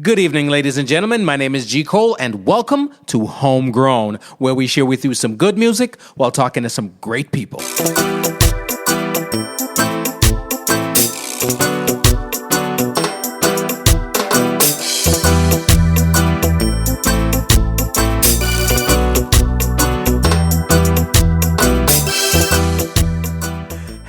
Good evening, ladies and gentlemen. My name is G. Cole, and welcome to Homegrown, where we share with you some good music while talking to some great people.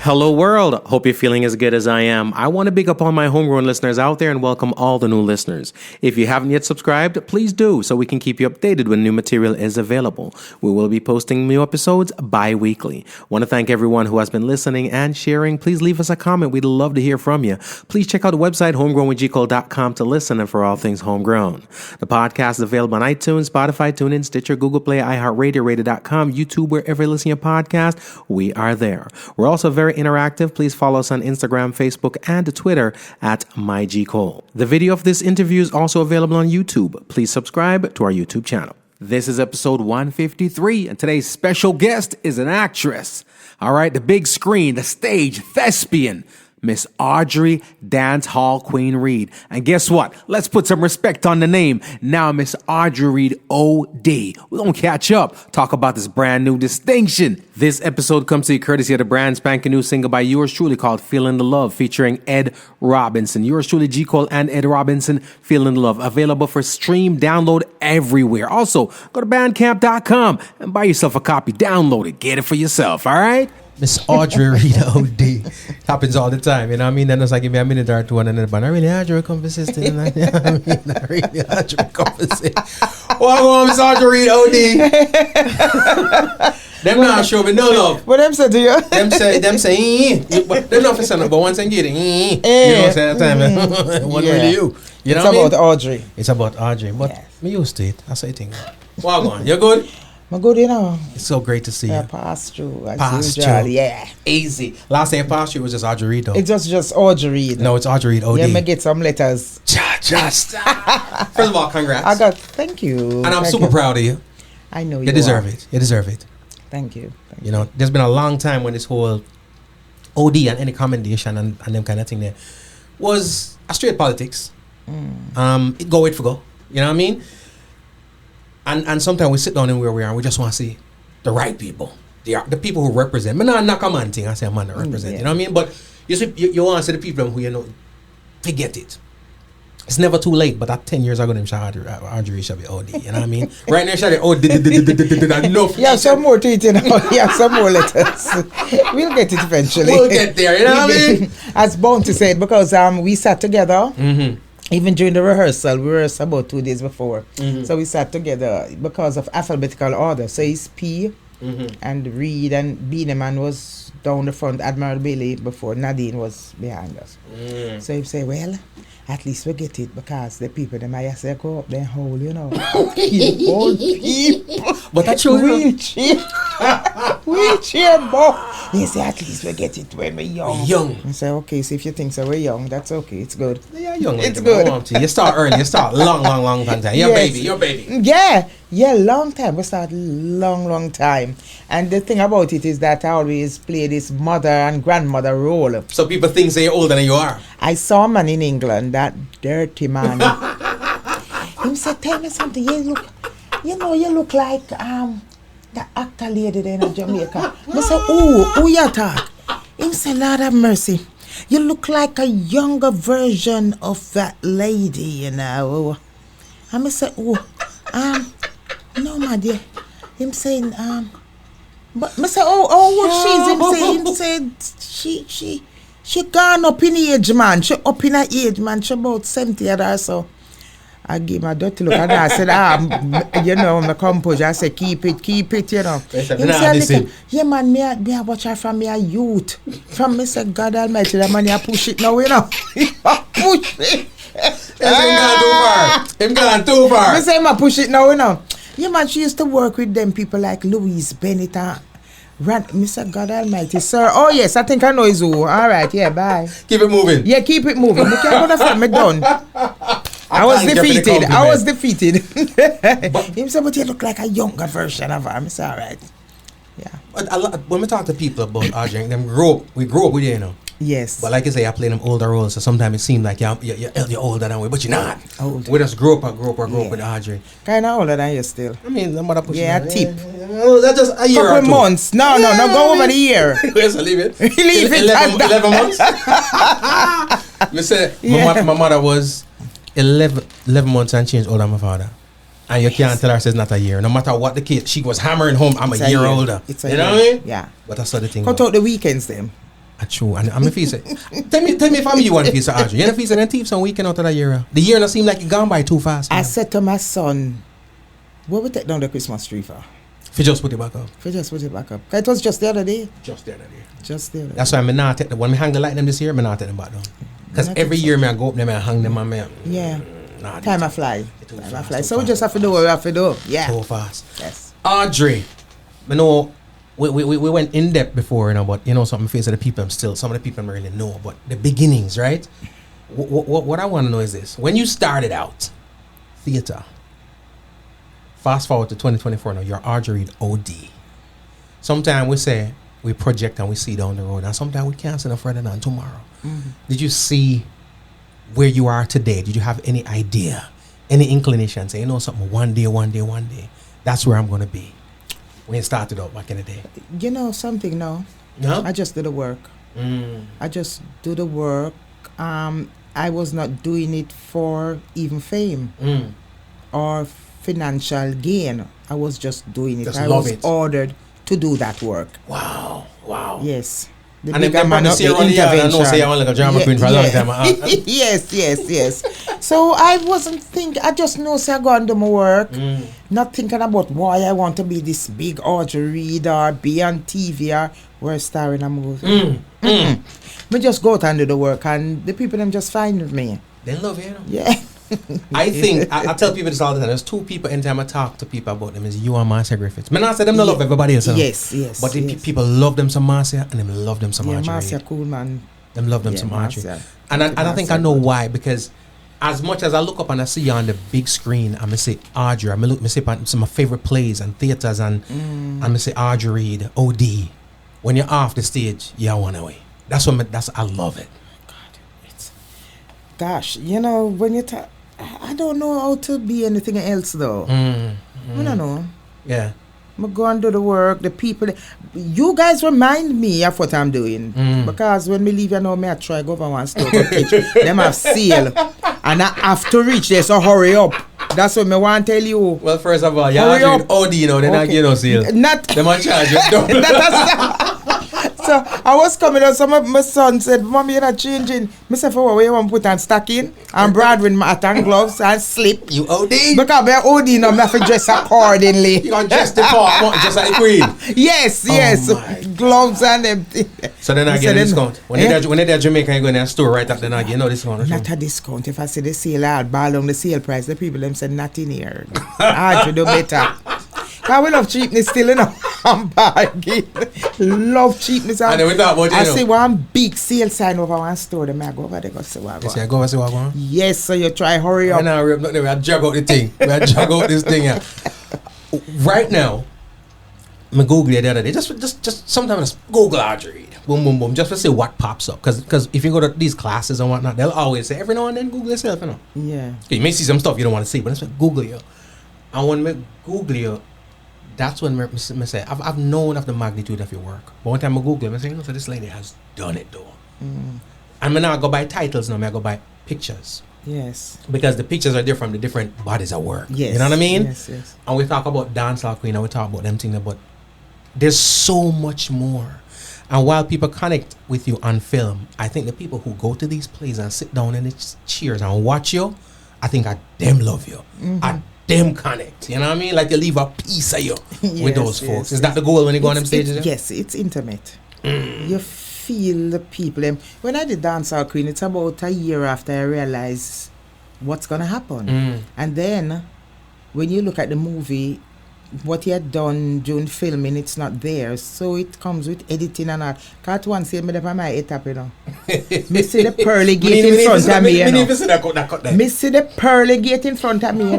Hello world, hope you're feeling as good as I am. I want to big up all my homegrown listeners out there and welcome all the new listeners. If you haven't yet subscribed, please do so we can keep you updated when new material is available. We will be posting new episodes bi-weekly. Want to thank everyone who has been listening and sharing. Please leave us a comment. We'd love to hear from you. Please check out the website homegrownwithgcole.com to listen and for all things homegrown. The podcast is available on iTunes, Spotify, TuneIn, Stitcher, Google Play, iHeartRadio, Radio.com, YouTube, wherever you listen to your podcast. We are there. We're also very interactive. Please follow us on Instagram, Facebook, and Twitter at MyGCole. The video of this interview is also available on YouTube. Please subscribe to our YouTube channel. This is episode 153, and today's special guest is an actress. All right, the big screen, the stage, Thespian, Miss Audrey Dance Hall Queen Reid. And guess what? Let's put some respect on the name. Now, Miss Audrey Reid O.D. We're going to catch up, talk about this brand new distinction. This episode comes to you courtesy of the brand spanking new single by yours truly called Feeling the Love, featuring Ed Robinson. Yours truly, G. Cole and Ed Robinson, Feeling the Love. Available for stream, download everywhere. Also, go to bandcamp.com and buy yourself a copy. Download it. Get it for yourself, all right? Miss Audrey Reid O.D. Happens all the time, you know what I mean? Then it's like, give me a minute or two and then but I really Audrey conversation. I really Audrey conversation. Oh, Miss Audrey Reid O.D. Them not show me no love. What them say to you? Them say, they're not for something, but once they get it, you know what I'm saying? That time, what really you? You know it's about Audrey. It's about Audrey, but me used to it. That's what I think. Well, go on. You're good? I'm good, you know. It's so great to see you. Pass through. Pass through. Yeah. Easy. Last time pass through was just Audrey Reid. It was just Audrey Reid. No, it's Audrey Reid O.D. Yeah, me get some letters. Just. First of all, congrats. Thank you. And I'm super proud of you. I know you deserve it. You deserve it. Thank you. You know, there's been a long time when this whole OD and any commendation and them kind of thing there was a straight politics. It go wait for go. You know what I mean? And sometimes we sit down and where we are and we just want to see the right people. The people who represent. Me not knock a man thing. I say a man that represent. You know what I mean? But you see, you want to see the people who, you know, forget it. It's never too late, but at 10 years ago, them Audrey shall be OD. You know what I mean? Right now, shall be OD. Yeah, some more to it, you know. Yeah, some more letters. We'll get it eventually. We'll get there, you know what I mean? As bound to say it, because we sat together. Even during the rehearsal, we rehearsed about 2 days before. So we sat together because of alphabetical order. So it's P and Reid and Beaneman was down the front, Admiral Bailey before Nadine was behind us. So you say, well, at least we get it because the people, they might say, go up there whole, you know. Old people. But that's true. We cheer, boy. They say, at least we get it when we're young. I say, okay, so if you think so, we're young, that's okay. It's good. Yeah, young. It's good. You start early. You start long time. Your baby. Yeah, long time. We start long time. And the thing about it is that I always play this mother and grandmother role. So people think say you're older than you are. I saw a man in England, that dirty man. He said, tell me something. You look like the actor lady there in Jamaica. I said, who you talk? He said, Lord have mercy. You look like a younger version of that lady, you know. And I said, no, my dear. Him saying, but I said, what she's? Him said, she gone up in age, man. She up in her age, man. She about 70 or so. I give my dirty look and I said, you know, my composure. I said, keep it, you know. Him said, yeah, man, me I watch her from me youth. From me say, God Almighty, that man, I push it now, you know. Push it. Him gone too far. I say, I push it now, you know. Yeah, man, she used to work with them people like Louise Bennett and Mr. God Almighty, sir. Oh, yes, I think I know his who. All right, yeah, bye. Keep it moving. Yeah, keep it moving. You can't go to front, me done. I was defeated. Him said, but you look like a younger version of her. I said, all right. Yeah. But when we talk to people about Audrey, we grew up with you, you know. Yes. But like you say, I play them older roles, so sometimes it seems like you're older than we, but you're not. Old. We just grew up with Audrey. Kind of older than you still. I mean, the mother pushing. Yeah, a tip. That's just a year or Couple two. months. No, go over the year. Yes, I leave it. Leave it 11 months. Me say, my mother was 11 months and changed older than my father. And you can't tell her it's not a year. No matter what the case, she was hammering home, I'm a year older. It's a you year. know what I mean? Yeah. But that's the thing. Cut out the weekends then. True. And I'm a face. Tell me if I'm you one face, Audrey. You're a face and thief some weekend out of the year. The year not seem like it gone by too fast. I said to my son, what we take down the Christmas tree for? If you just put it back up. It was just the other day. Just the other day. That's That's why I'm not take them. When I hang the light them this year, I'm not take them back down. Because every year I go up them and hang them and me. Yeah. Nah, Time I fly. So we just have to do what we have to do. Yeah. So fast. Yes. Audrey, I know we went in depth before, but something face of the people some of the people really know, but the beginnings, right? What I want to know is this: when you started out theater, fast forward to 2024 now, you're Audrey Reid O.D. Sometimes we say we project and we see down the road, and sometimes we can't see no further than tomorrow. Mm-hmm. Did you see where you are today? Did you have any idea, any inclination, say, something, one day, that's where I'm going to be? When you started out back in the day. Something, no. No? I just do the work. I just do the work. I was not doing it for even fame or financial gain. I was just doing it. Just I love was it. ordered to do that work. Wow. Yes. The And bigger then man probably of see the you on the I know say intervention. you're like a drama queen for a long time. Yes. So I wasn't thinking, I just know say I go and do my work, not thinking about why I want to be this big Audrey Reid or be on TV or we're star in a movie. Me just go out and do the work and the people them just find me. They love you. Yeah. I think, I tell people this all the time, there's two people anytime I talk to people about them, is you and Marcia Griffiths. I not say them not love everybody else. Yes. But the people love them some Marcia and them love them some Yeah, Audrey Marcia Reid. cool man. Them love them Yeah, some Audrey. Marcia. And I think I know why, because as much as I look up and I see you on the big screen, I'm going to say Audrey, I'm going to say some of my favorite plays and theaters, and I'm going to say Audrey Reid O.D. When you're off the stage, you're one away. I love it. Gosh, when you talk, I don't know how to be anything else though. I don't know. Yeah. I'm go and do the work. The people, you guys remind me of what I'm doing. Because when me leave, I try go over one store to teach. Them have sale. And I have to reach there, so hurry up. That's what me want to tell you. Well, first of all, you're Hurry Audrey up. O.D. They're not giving no sale. Not They might charge you double. So I was coming out, some of my son said, Mommy, you're not changing. I said, for what you want to put on stocking and Broadway mat and gloves and slip. You O.D.? Because I'm OD now, I have to dress accordingly. You gonna dress the part, just like the queen. Yes. my Gloves and everything. So then I He get a said, discount. When they're there Jamaica, you go in their store right up, then I get no discount. Not a discount. If I see the sale, I'll ball on the sale price. The people them said, not in here. I should do better. Because we love cheapness still, I'm bargain. Love cheapness. And then we talk about I see one big sale sign over one store. Then I go over there, go see what I You say, go over see what I want? Yes, so you try hurry up. And now we drag out the thing. We drag out this thing here. Right now, I Google it the other day. Just sometimes Google Audrey Reid. Boom, boom, boom. Just to see what pops up. Because if you go to these classes and whatnot, they'll always say, every now and then Google yourself, Yeah. You may see some stuff you don't want to see, but it's like Google you. And when I Google you, that's when I say, I've known of the magnitude of your work. But one time I Google it, I say, so this lady has done it though. And I now go by titles now, I go by pictures. Yes. Because the pictures are different, the different bodies of work. Yes. You know what I mean? Yes. And we talk about dancehall queen and we talk about them things, but there's so much more. And while people connect with you on film, I think the people who go to these plays and sit down in the chairs and watch you, I think I them love you. I them connect. You know what I mean? Like you leave a piece of you with those folks. Is that the goal when you go on them stages? Yes, it's intimate. You feel the people. When I did Dancehall Queen, it's about a year after I realized what's going to happen. And then when you look at the movie, what he had done during filming, it's not there. So it comes with editing and all. Cut one say me on my etap, Me see the pearly gate in front of me, Me see the pearly gate in front of me,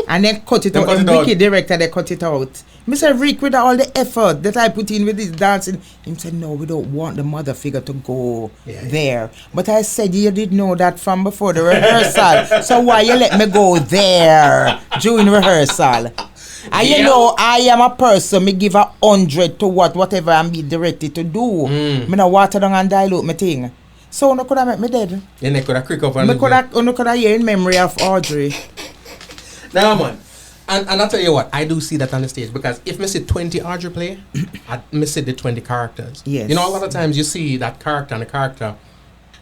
And then cut it They out. cut And it out. Ricky director, they cut it out. Mr. Rick, with all the effort that I put in with this dancing, he said, no, we don't want the mother figure to go there. But I said, you did know that from before the rehearsal. So why you let me go there during rehearsal? And you know, I am a person, me give 100 to whatever I'm being directed to do. Me no water down and dilute my thing. So no could have make me dead. Then they could have crick up on Me could have hear in memory of Audrey. Now, man. And I'll tell you what, I do see that on the stage because if me see 20 Audrey play, I see the 20 characters. Yes. You know, a lot of times you see that character and the character,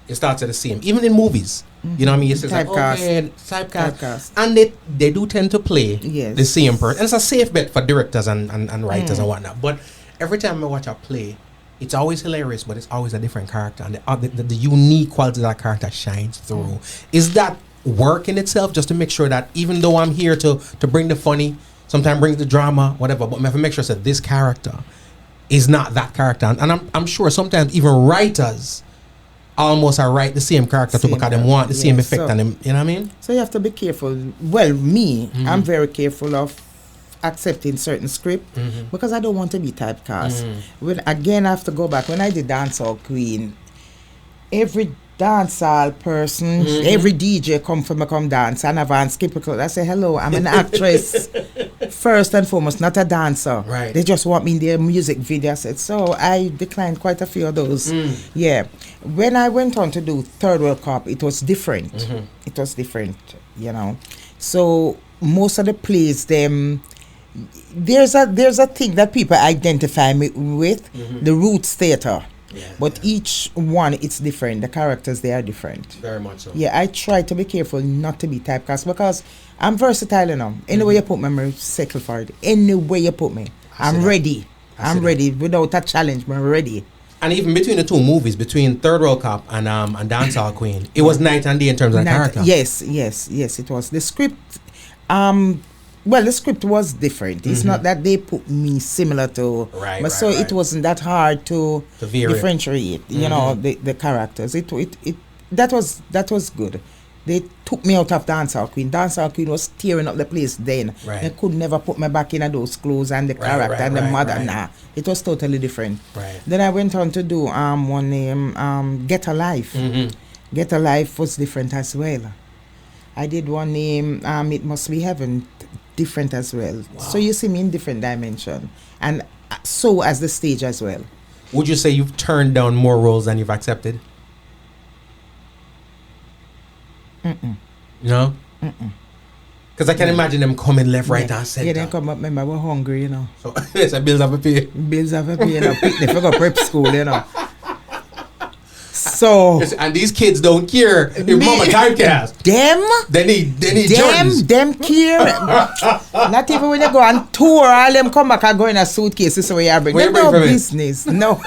it starts at the same. Even in movies, you know what I mean? You see like, okay, typecast. And they do tend to play the same person. And it's a safe bet for directors and writers and whatnot. But every time I watch a play, it's always hilarious, but it's always a different character. And the unique quality of that character shines through. Is that work in itself, just to make sure that even though I'm here to bring the funny, sometimes bring the drama, whatever, but I have to make sure that this character is not that character. And I'm sure sometimes even writers almost are write the same character to because them want the same effect on them, you know what I mean? So you have to be careful. Well, me, I'm very careful of accepting certain script because I don't want to be typecast. When again, I have to go back. When I did Dancehall Queen, every dancehall person, every DJ come dance and advance skip because I say hello, I'm an actress first and foremost, not a dancer. Right. They just want me in their music video. I said, so I declined quite a few of those. Yeah. When I went on to do Third World Cup, it was different. It was different, you know. So most of the plays, there's a thing that people identify me with, the roots theater. Yeah, but each one, it's different. The characters, they are different. Very much so. Yeah, I try to be careful not to be typecast because I'm versatile enough. Anywhere you put me, I'm settle for it. Anywhere you put me, I'm ready. I'm ready. Without a challenge, I'm ready. And even between the two movies, between Third World Cup and Dancehall Queen, it was night and day in terms of character. Yes, it was. The script, well, the script was different. It's not that they put me similar to, so it wasn't that hard to differentiate. You know, the characters. That was good. They took me out of Dancehall Queen. Dancehall Queen was tearing up the place then. They could never put me back in those clothes and the character and the mother. Nah, it was totally different. Then I went on to do one name Get a Life. Get a Life was different as well. I did one name It Must Be Heaven, different as well. Wow. So you see me in different dimension, and so as the stage as well. Would you say you've turned down more roles than you've accepted? No? Because I can imagine them coming left, right, and center. Yeah, they come up, remember, we're hungry, you know. So, yes, bills have to pay. Bills have to pay, you know. Picnic, we go prep school, you know. So and these kids don't care if mama typecast. They need Jordans. Them care. Not even when you go on tour, all them come back and go in a suitcase. This is where you bring. They no business. No.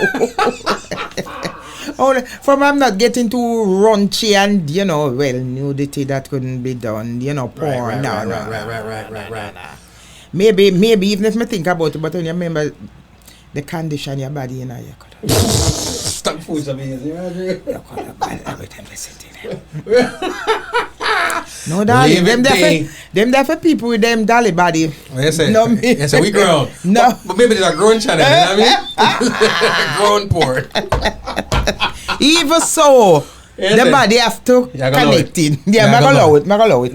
From I'm not getting too raunchy and you know, well, nudity that couldn't be done. You know, porn. Right. Maybe even if I think about it, but when you remember the condition your body, you know, you could. Stuck food's amazing, right? No, darling, them there for people with them dolly body. Yes, sir, we grown. No. But maybe there's a grown channel, you know what I mean? Grown porn. Even so, the body have to connect it. Yeah, I'm going to allow it.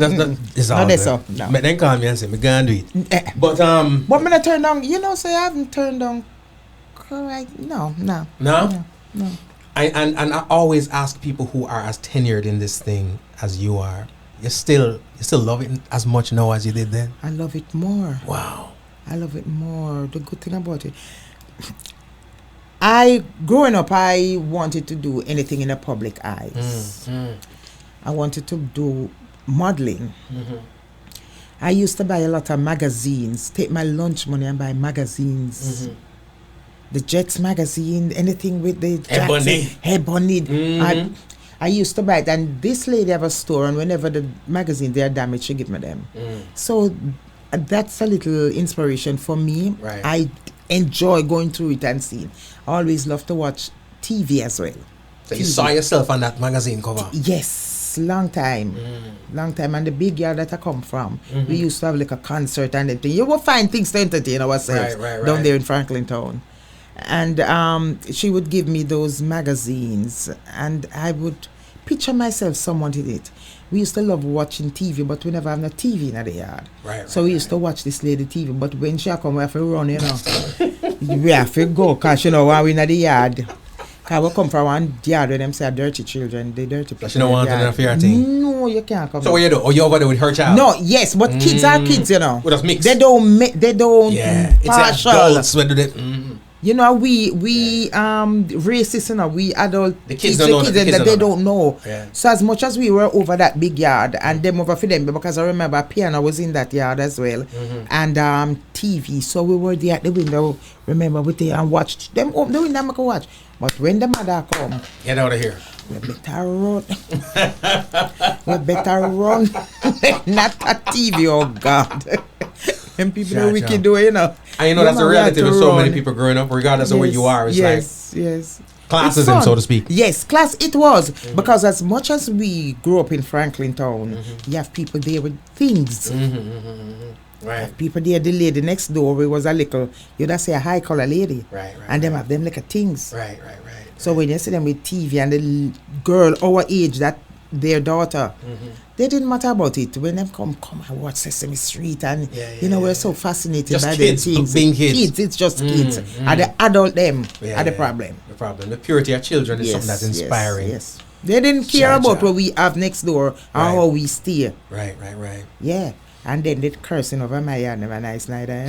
It's all good. No. But then call me and say, I'm going to do it. But I'm going to turn down, you know, so I haven't turned down. Correct. No. And I always ask people who are as tenured in this thing as you are, you still love it as much now as you did then? I love it more. Wow. I love it more. The good thing about it, growing up, I wanted to do anything in the public eyes. I wanted to do modeling. I used to buy a lot of magazines, take my lunch money and buy magazines. The Jets magazine, anything with the Ebony. I used to buy it, and this lady have a store, and whenever the magazine they are damaged, she give me them. So that's a little inspiration for me. I enjoy going through it and seeing. I always love to watch TV as well. So you saw yourself on that magazine cover? Yes. long time. Long time. And the big yard that I come from, we used to have like a concert and everything. You will find things to entertain ourselves down there in Franklin Town. And she would give me those magazines, and I would picture myself somewhat in it. We used to love watching TV, but we never have no TV in the yard. So we used to watch this lady TV, but when she come, we have to run, you know. We have to go, because, you know, when we in the yard, because we come from one yard where them say dirty children, they dirty people. She don't want to interfere thing? No, you can't come. So what you do? Or you over there with her child? No, yes, but kids are kids, you know. Well, that's mixed. They don't Yeah, it's adults when do they... You know, we racist, you know, we adult the kids don't know that they don't know. Yeah. So as much as we were over that big yard and them over for them, because I remember piano was in that yard as well, and TV. So we were there at the window. Remember, we there and watched them open the window. I could watch. But when the mother come, get out of here. We better run. We better run. Not a TV, oh God. And people are wicked do it, you know. And you know that's the reality of so many people growing up, regardless of where you are. It's like classism, so to speak. Yes, class it was. Because as much as we grew up in Franklin Town, you have people there with things. Right. People there, the lady next door, it was a little, you'd say a high color lady. And them have them like things. Right. So when you see them with TV and the girl our age, that their daughter, they didn't matter about it. When them come and watch Sesame Street, and you know, we're so fascinated just by kids, the things. Being kids. It's just kids. And the adult them are the problem. The purity of children is something that's inspiring. Yes. They didn't care about what we have next door or how we stay. Right. Yeah. And then they cursing over my yard, never nice neither.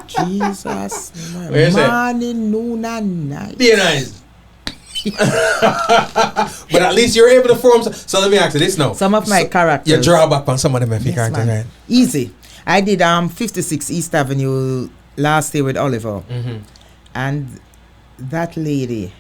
Jesus. Morning, noon, and night. Be nice. But at least you're able to form. So let me ask you this now. Some of my characters. You draw back on some of them characters, right? Easy. I did 56 East Avenue last year with Oliver. And that lady,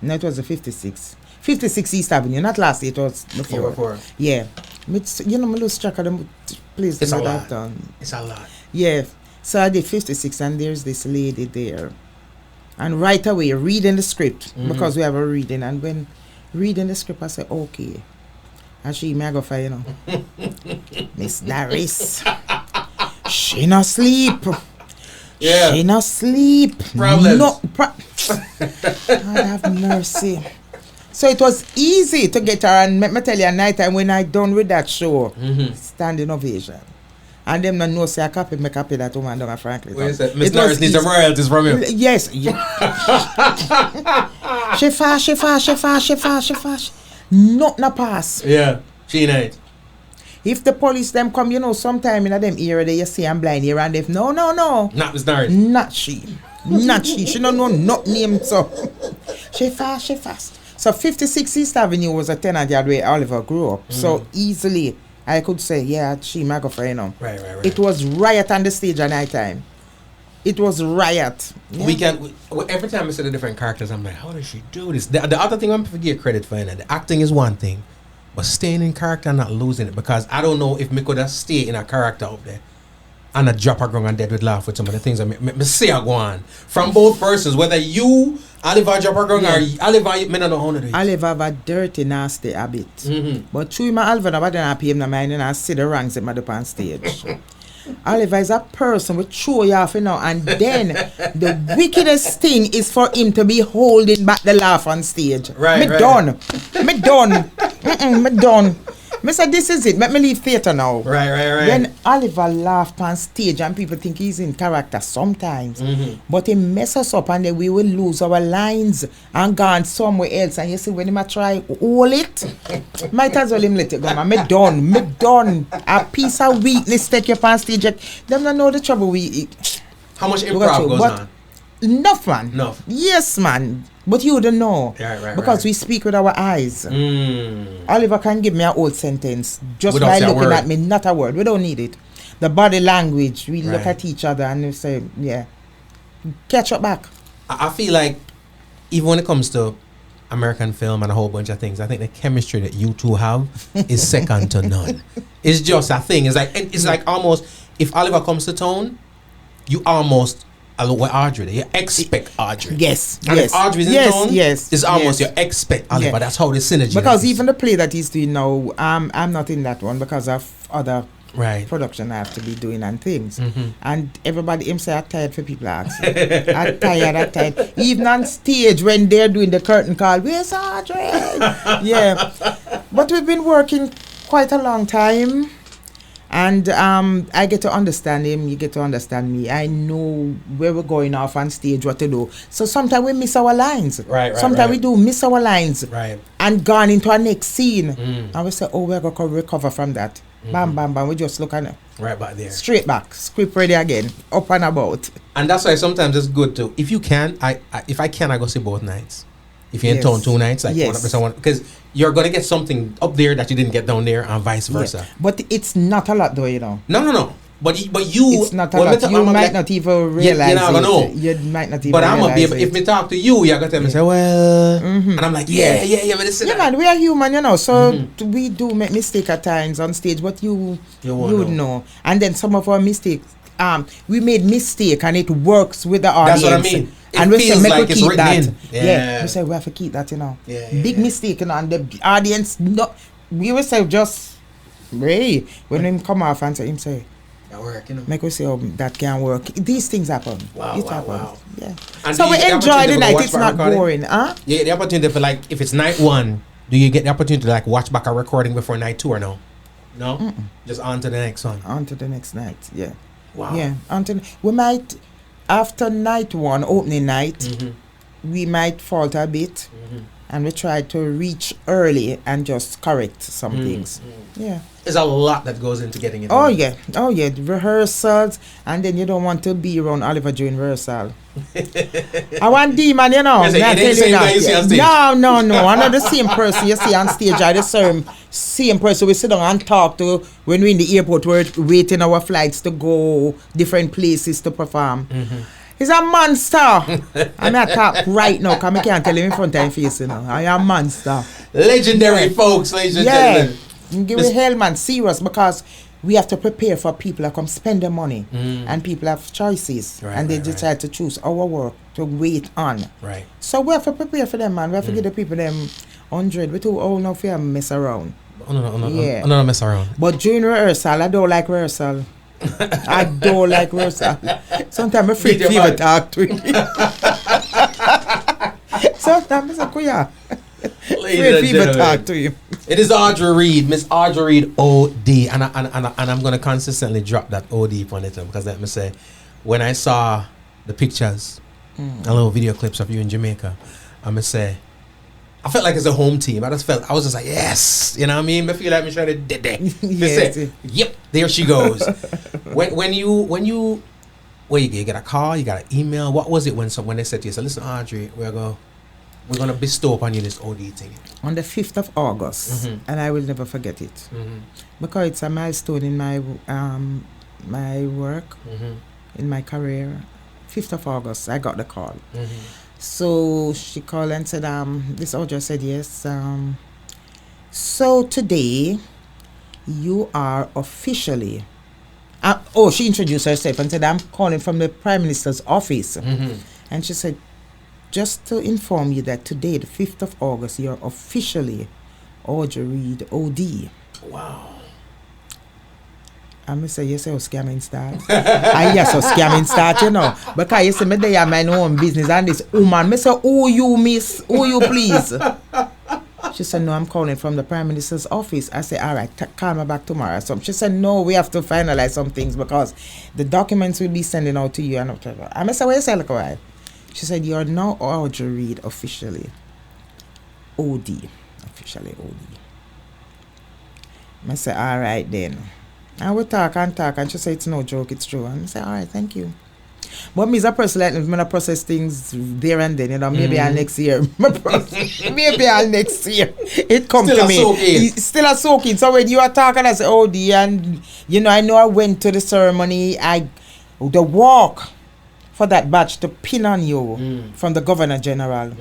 no, it was the 56 East Avenue, not last year, it was before. Yeah. You know, I lose track of them. Please, it's a lot. It's a lot. Yeah. So I did 56, and there's this lady there. And right away, reading the script, because we have a reading. And when reading the script, I said, okay. And she may go for, you know, Miss Darius. She not sleep. Yeah. She not sleep. Problems. No, God have mercy. So it was easy to get her. And let me tell you, at night time when I done with that show, standing ovation. And them not know say I copy that woman down at Franklin. Wait a second. Miss Norris needs some royalties from you. Yes. She fast. Not na pass. Yeah. She ain't. If the police them come, you know, sometime in them area they you see I'm blind here and if no. Not Miss Norris. Not she. She don't know not name so. She fast. So 56 East Avenue was a tenant yard where Oliver grew up. So easily I could say, yeah, she might go for, you know. Right. It was riot on the stage at night time. It was riot. Yeah. Every time I see the different characters, I'm like, how does she do this? The other thing I'm going to give credit for, the acting is one thing, but staying in character and not losing it, because I don't know if me could have stayed in a character up there and a drop a ground and dead with laugh with some of the things I say I go on. From both persons, whether you, Oliver drop a ground or Oliver, I don't know how to do it. Oliver have a dirty, nasty habit. But through my Oliver, I don't pay him the mind and I see the ranks that up on stage. Oliver is a person with throw you off, you know, and then the wickedest thing is for him to be holding back the laugh on stage. Me done. Me said, this is it. Let me leave theatre now. Right. When Oliver laughed on stage and people think he's in character sometimes, but he mess us up and then we will lose our lines and gone somewhere else. And you see, when he might try hold it, might as well him let it go, man. Me done. A piece of weakness take you on stage. Them don't know the trouble we... How much improv goes on? Enough, man. Enough. Yes, man. But you don't know. Because we speak with our eyes. Oliver can give me an old sentence just by looking at me, not a word. We don't need it. The body language, we look at each other and we say, yeah, catch up back. I feel like even when it comes to American film and a whole bunch of things, I think the chemistry that you two have is second to none. It's just a thing. It's like almost, if Oliver comes to town, you almost along with Audrey. You expect Audrey. Yes, And yes. if Audrey's in yes, town, yes, it's almost yes. you expect Oliver. Yeah. That's how the synergy. Because is. even the play that he's doing now, I'm not in that one because of other right. production I have to be doing and things. Mhm. And everybody him say I'm tired for people ask. I'm tired. Even on stage when they're doing the curtain call, where's Audrey? Yeah. But we've been working quite a long time. And I get to understand him, you get to understand me. I know where we're going off on stage, what to do. So sometimes we miss our lines. Right. Sometimes we do miss our lines. Right. And gone into our next scene. Mm. And we say, oh, we're going to recover from that. Bam, bam, bam. We just look at it. Right back there. Straight back. Script ready again. Up and about. And that's why sometimes it's good to, if you can, if I can, I go see both nights. If you're in Yes. town 2 nights, like Yes. 100%, because you're going to get something up there that you didn't get down there and vice versa. Yeah. But it's not a lot though, you know. No. But you, It's not a when lot. me You I'm might like, not even realize you're not gonna know. You might not even but I'm gonna be realize able, if it. me talk to you, you're gonna tell me say, well, and I'm like, yeah, but listen. Yeah, man, we are human, you know. So we do make mistake at times on stage, but you would know. And then some of our mistakes, we made mistake and it works with the audience. That's what I mean. It And we say, feels make like we it's keep written that. in. Yeah. We say we have to keep that, you know. Yeah, Big mistake, you know, and the audience, no, we will say just, Ray, when him come off and say, him say, That work, you know. make we say, oh, that can work. These things happen. Wow, It wow, happens. wow. Yeah. And So do we you get the enjoy opportunity the to night. watch It's back not recording? boring, huh? You get the opportunity for, like, if it's night 1, do you get the opportunity to like watch back a recording before night 2 or no? No? Just on to the next one. On to the next night. Yeah. Wow. Yeah. We might, after night 1, opening night, we might falter a bit. And we try to reach early and just correct some things. Yeah. There's a lot that goes into getting it. Oh done. yeah. Oh yeah. Rehearsals, and then you don't want to be around Oliver during rehearsal. I want demon, you know. Yes, it Me I ain't tell the same guy you see on stage. No. I'm not the same person you see on stage. I the same person we sit down and talk to when we're in the airport. We're waiting our flights to go different places to perform. He's a monster. I'm not talk right now because I can't tell him in front of his face, you know. I am a monster. Legendary folks, ladies and gentlemen. Give me hell, man, serious, because we have to prepare for people that come spend their money, and people have choices, and they decide to choose our work to wait on. Right. So we have to prepare for them, man. We have to give the people them 100. We too old now for mess around. No, mess around. But during rehearsal, I don't like rehearsal. I don't like rehearsal. Sometimes I'm afraid to even talk to him. Sometimes I'm afraid to even talk to him. It is Audrey Reid, Miss Audrey Reid O.D. And I'm going to consistently drop that O.D. on it because let me say, when I saw the pictures and little video clips of you in Jamaica, I'm going to say, I felt like it's a home team. I was just like, yes. You know what I mean? I feel like I'm trying to did it. Yes. Yep, there she goes. when you get a call, you got an email. What was it when they said to you, so listen, Audrey, we're gonna bestow upon you this OD thing? On the 5th of August, and I will never forget it, because it's a milestone in my my work, in my career. 5th of August, I got the call. So she called and said, this Audrey said, yes. So today, you are officially. She introduced herself and said, I'm calling from the Prime Minister's office. And she said, just to inform you that today, the 5th of August, you're officially Audrey Reid O.D. Wow. I'm say, yes, how scamming start. Yes, how scamming start, you know. Because you see, me there, my own business, and this woman, me say, who you, miss? Who you, please? She said, no, I'm calling from the Prime Minister's office. I said, all right, call me back tomorrow. So she said, no, we have to finalize some things because the documents will be sending out to you. And I said, what you say, look, right? She said, you're now Audrey Reid officially. O.D. Officially O.D. I said, all right then. And we talk, and she said, it's no joke, it's true. And I said, all right, thank you. But me as a person like me, I process things there and then, you know, maybe I'll next year. Maybe I'll next year. It comes to me. It's still a soaking. So when you are talking, I say, oh dear, and you know, I know I went to the ceremony, the walk for that badge to pin on you from the Governor General.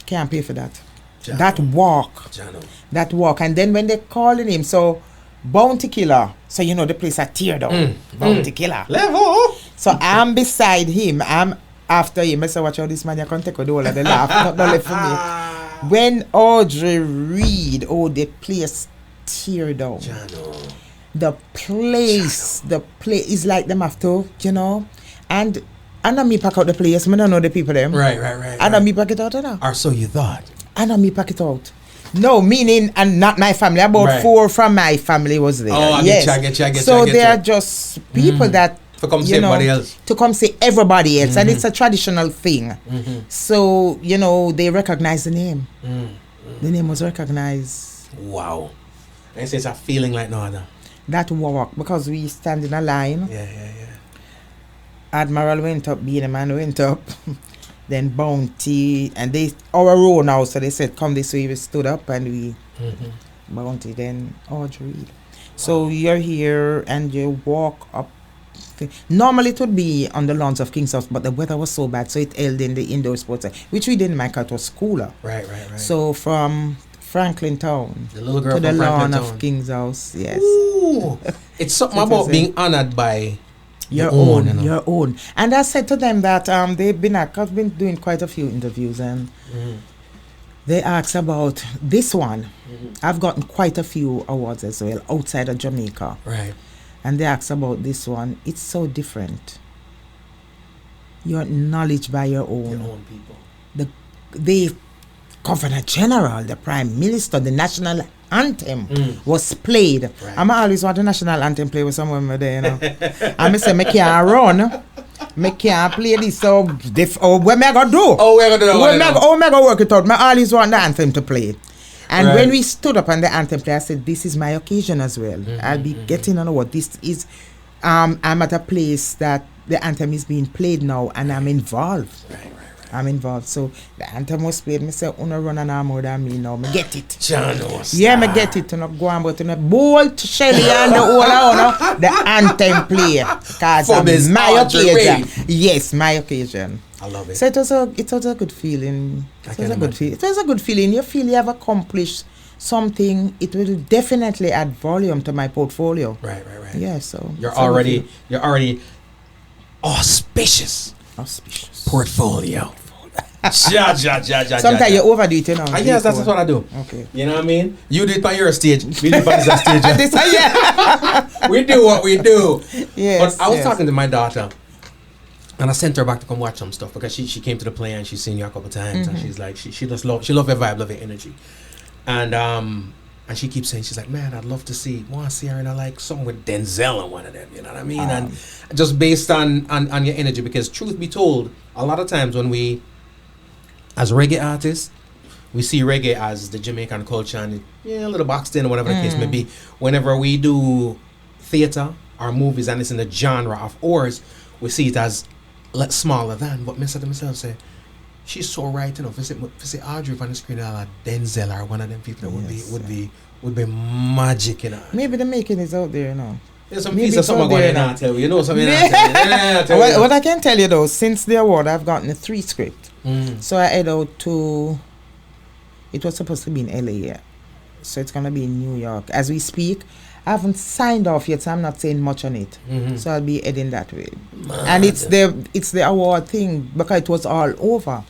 Can't pay for that. Jano. That walk. And then when they calling him, so Bounty Killer. So you know the place are tear down. Bounty Killer. Level. So I'm beside him. I'm after him. I say, watch out, this man, you can take a whole of the laugh. Not left for me. When Audrey Reid O.D place tear down. Jano. The place is like them have to, you know. And I know me pack out the place. I don't know the people them. Right. I know me pack it out now. Or so you thought. I know me pack it out. No, meaning, and not my family. About 4 from my family was there. Oh, I get you. So they are just people that to come see everybody else. To come see everybody else, and it's a traditional thing. So they recognize the name. The name was recognized. Wow. And it's a feeling like no other. That walk, because we stand in a line. Yeah. Admiral went up, being a man went up. Then Bounty, and our row now, so they said, come this way. We stood up and we Bounty, then Audrey Reid. So you're here and you walk up. Normally it would be on the lawns of King's House, but the weather was so bad, so it held in the indoor sports, which we didn't make out was cooler. Right. So from Franklin Town the little girl to the from lawn Franklin of Town. King's House, yes. Ooh. It's something about being honored by your own. And I said to them that I've been doing quite a few interviews, and they asked about this one. I've gotten quite a few awards as well outside of Jamaica. Right. And they asked about this one. It's so different. You're acknowledged by your own. Your own people. The Governor General, the Prime Minister, the national anthem was played. Right. I'm always want the national anthem play with someone there, I say, I can't run. I can't play this. So, what am I going to do? Oh, we're going to do that. How am I going to work it out? I always want the anthem to play. And right. when we stood up on the anthem play, I said, this is my occasion as well. I'll be getting on what this is. I'm at a place that the anthem is being played now, and I'm involved. Right. I'm involved. So the anthem was played. I say, "Una run an arm more than me now. I get it." I get it. To go on, but to bolt Shelly and the whole the anthem play because it's my occasion. Yes, my occasion. I love it. So it was a good feeling. It was a good feeling. You feel you have accomplished something. It will definitely add volume to my portfolio. Right. Yeah. So you're already auspicious. Portfolio. Sometimes you overdo it, Yes, that's what I do. Okay. You know what I mean? You do it on your stage. We do it on this stage. We do what we do. Yes. But I was talking to my daughter, and I sent her back to come watch some stuff because she came to the play and she's seen you a couple times, and she's like she just love your vibe, love your energy, and she keeps saying, she's like, man, I'd love to see her in like something with Denzel on one of them, you know what I mean? And just based on your energy, because truth be told, a lot of times when we, as reggae artists, we see reggae as the Jamaican culture and a little boxed in or whatever the case may be. Whenever we do theater or movies and it's in the genre of ours, we see it as smaller than. But I said to myself, say, she's so right, if you see Audrey on the screen, like Denzel or one of them people that would be magic, Maybe the making is out there, There's some piece of something going on, tell you, something What I can tell you though, since the award, I've gotten 3 scripts. So I head out to, it was supposed to be in LA, so it's gonna be in New York. As we speak, I haven't signed off yet, so I'm not saying much on it. So I'll be heading that way. And it's the award thing, because it was all over.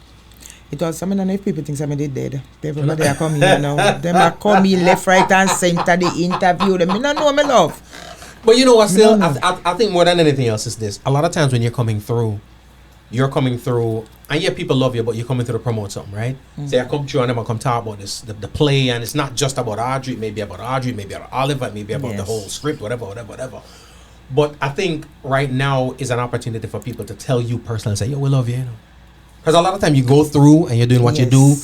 It was, I don't know if people think I did dead. Everybody are coming, Them are coming left, right, and center, the interview. Them, I don't know, my love. But you know what, still, I think more than anything else is this. A lot of times when you're coming through, and people love you, but you're coming through to promote something, right? Say, I come through and I'm going to come talk about this, the play, and it's not just about Audrey, it may be about Oliver, maybe about the whole script, whatever. But I think right now is an opportunity for people to tell you personally, say, yo, we love you, Because a lot of time you go through and you're doing what you do,